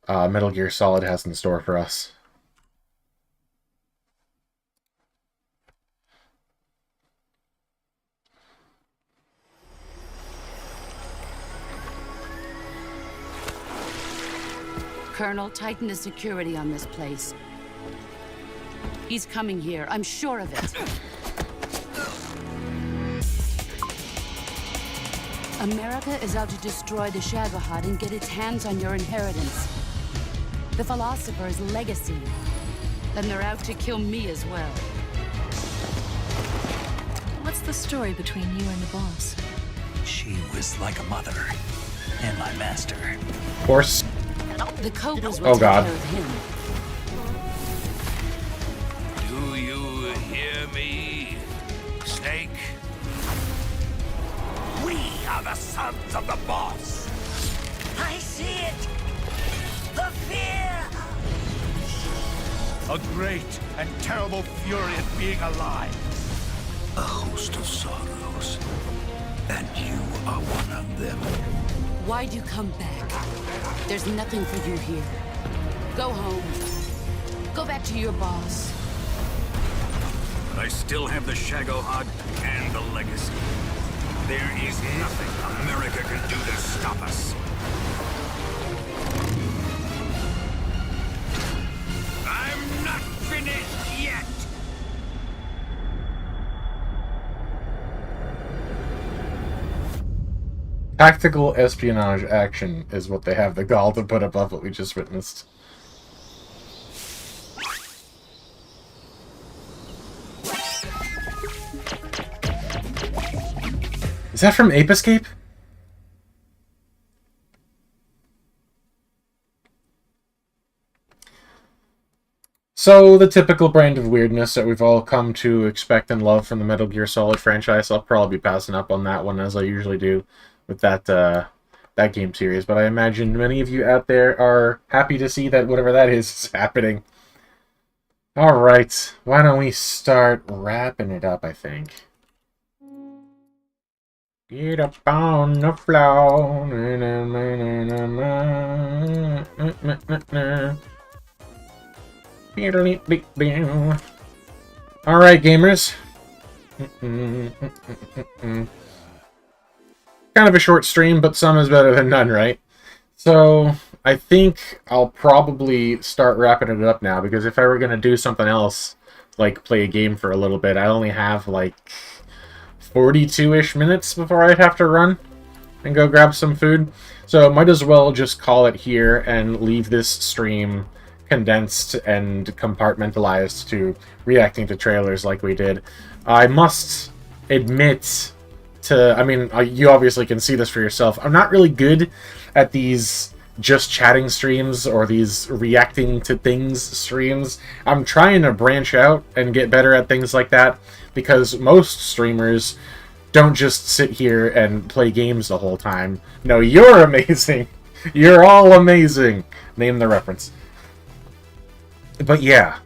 Metal Gear Solid has in store for us. Colonel, tighten the security on this place. He's coming here, I'm sure of it. America is out to destroy the Shagohod and get its hands on your inheritance. The Philosopher's legacy. Then they're out to kill me as well. What's the story between you and the boss? She was like a mother, and my master. Of course. The Cobras will take care of him. Do you hear me, Snake? We are the sons of the boss. I see it. The fear. A great and terrible fury at being alive. A host of sorrows. And you are one of them. Why'd you come back? There's nothing for you here. Go home. Go back to your boss. But I still have the Shagohod and the legacy. There is nothing America can do to stop us. I'm not finished yet! Tactical espionage action is what they have the gall to put above what we just witnessed. Is that from Ape Escape? So, the typical brand of weirdness that we've all come to expect and love from the Metal Gear Solid franchise. I'll probably be passing up on that one, as I usually do with that game series. But I imagine many of you out there are happy to see that whatever that is happening. Alright, why don't we start wrapping it up, I think. Get up on the floor. Alright, gamers. Kind of a short stream, but some is better than none, right? So, I think I'll probably start wrapping it up now, because if I were going to do something else, like play a game for a little bit, I only have like 42-ish minutes before I'd have to run and go grab some food. So might as well just call it here and leave this stream condensed and compartmentalized to reacting to trailers like we did. I must admit to, I mean, you obviously can see this for yourself, I'm not really good at these just chatting streams or these reacting to things streams. I'm trying to branch out and get better at things like that, because most streamers don't just sit here and play games the whole time. No, you're amazing. You're all amazing. Name the reference. But yeah,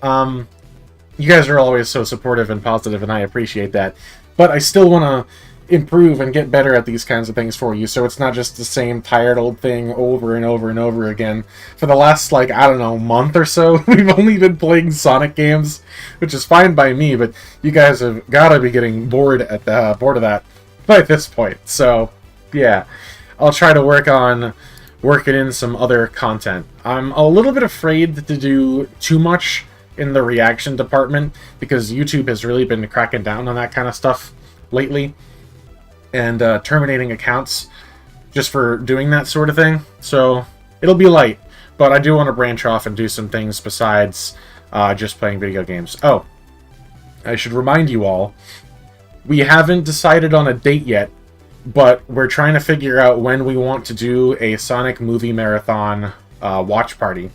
you guys are always so supportive and positive, and I appreciate that. But I still want to improve and get better at these kinds of things for you, so it's not just the same tired old thing over and over and over again. For the last, like, I don't know, month or so, we've only been playing Sonic games, which is fine by me, but you guys have got to be getting bored of that by this point. So, yeah, I'll try to work on working in some other content. I'm a little bit afraid to do too much in the reaction department, because YouTube has really been cracking down on that kind of stuff lately, and terminating accounts just for doing that sort of thing. So it'll be light, but I do want to branch off and do some things besides just playing video games. Oh, I should remind you all, we haven't decided on a date yet, but we're trying to figure out when we want to do a Sonic movie marathon watch party.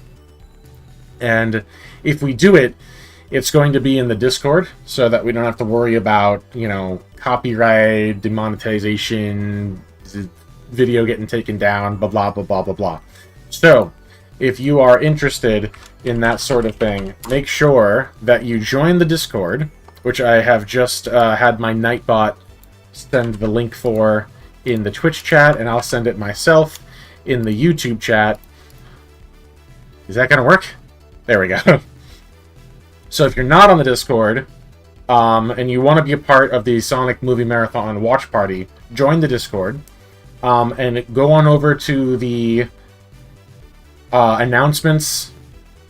And if we do it, it's going to be in the Discord, so that we don't have to worry about, you know, copyright, demonetization, video getting taken down, blah, blah, blah, blah, blah, blah. So, if you are interested in that sort of thing, make sure that you join the Discord, which I have just had my Nightbot send the link for in the Twitch chat, and I'll send it myself in the YouTube chat. Is that going to work? There we go. So if you're not on the Discord, and you want to be a part of the Sonic Movie Marathon watch party, join the Discord, and go on over to the announcements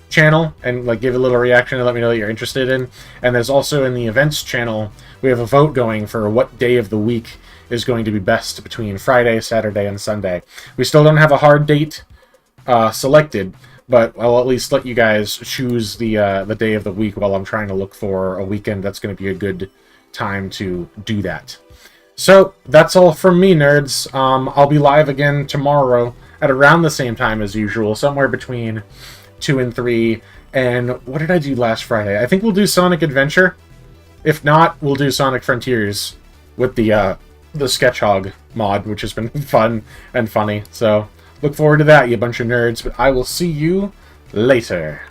channel and like give a little reaction and let me know that you're interested in. And there's also in the events channel, we have a vote going for what day of the week is going to be best between Friday, Saturday, and Sunday. We still don't have a hard date selected, but I'll at least let you guys choose the day of the week while I'm trying to look for a weekend that's going to be a good time to do that. So, that's all from me, nerds. I'll be live again tomorrow at around the same time as usual, somewhere between 2 and 3. And what did I do last Friday? I think we'll do Sonic Adventure. If not, we'll do Sonic Frontiers with the Sketchhog mod, which has been fun and funny. So, look forward to that, you bunch of nerds, but I will see you later.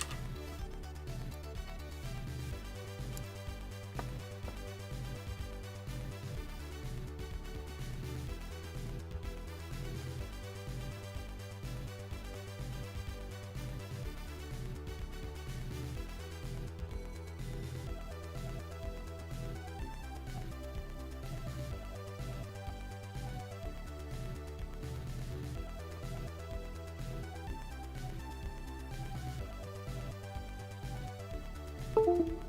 You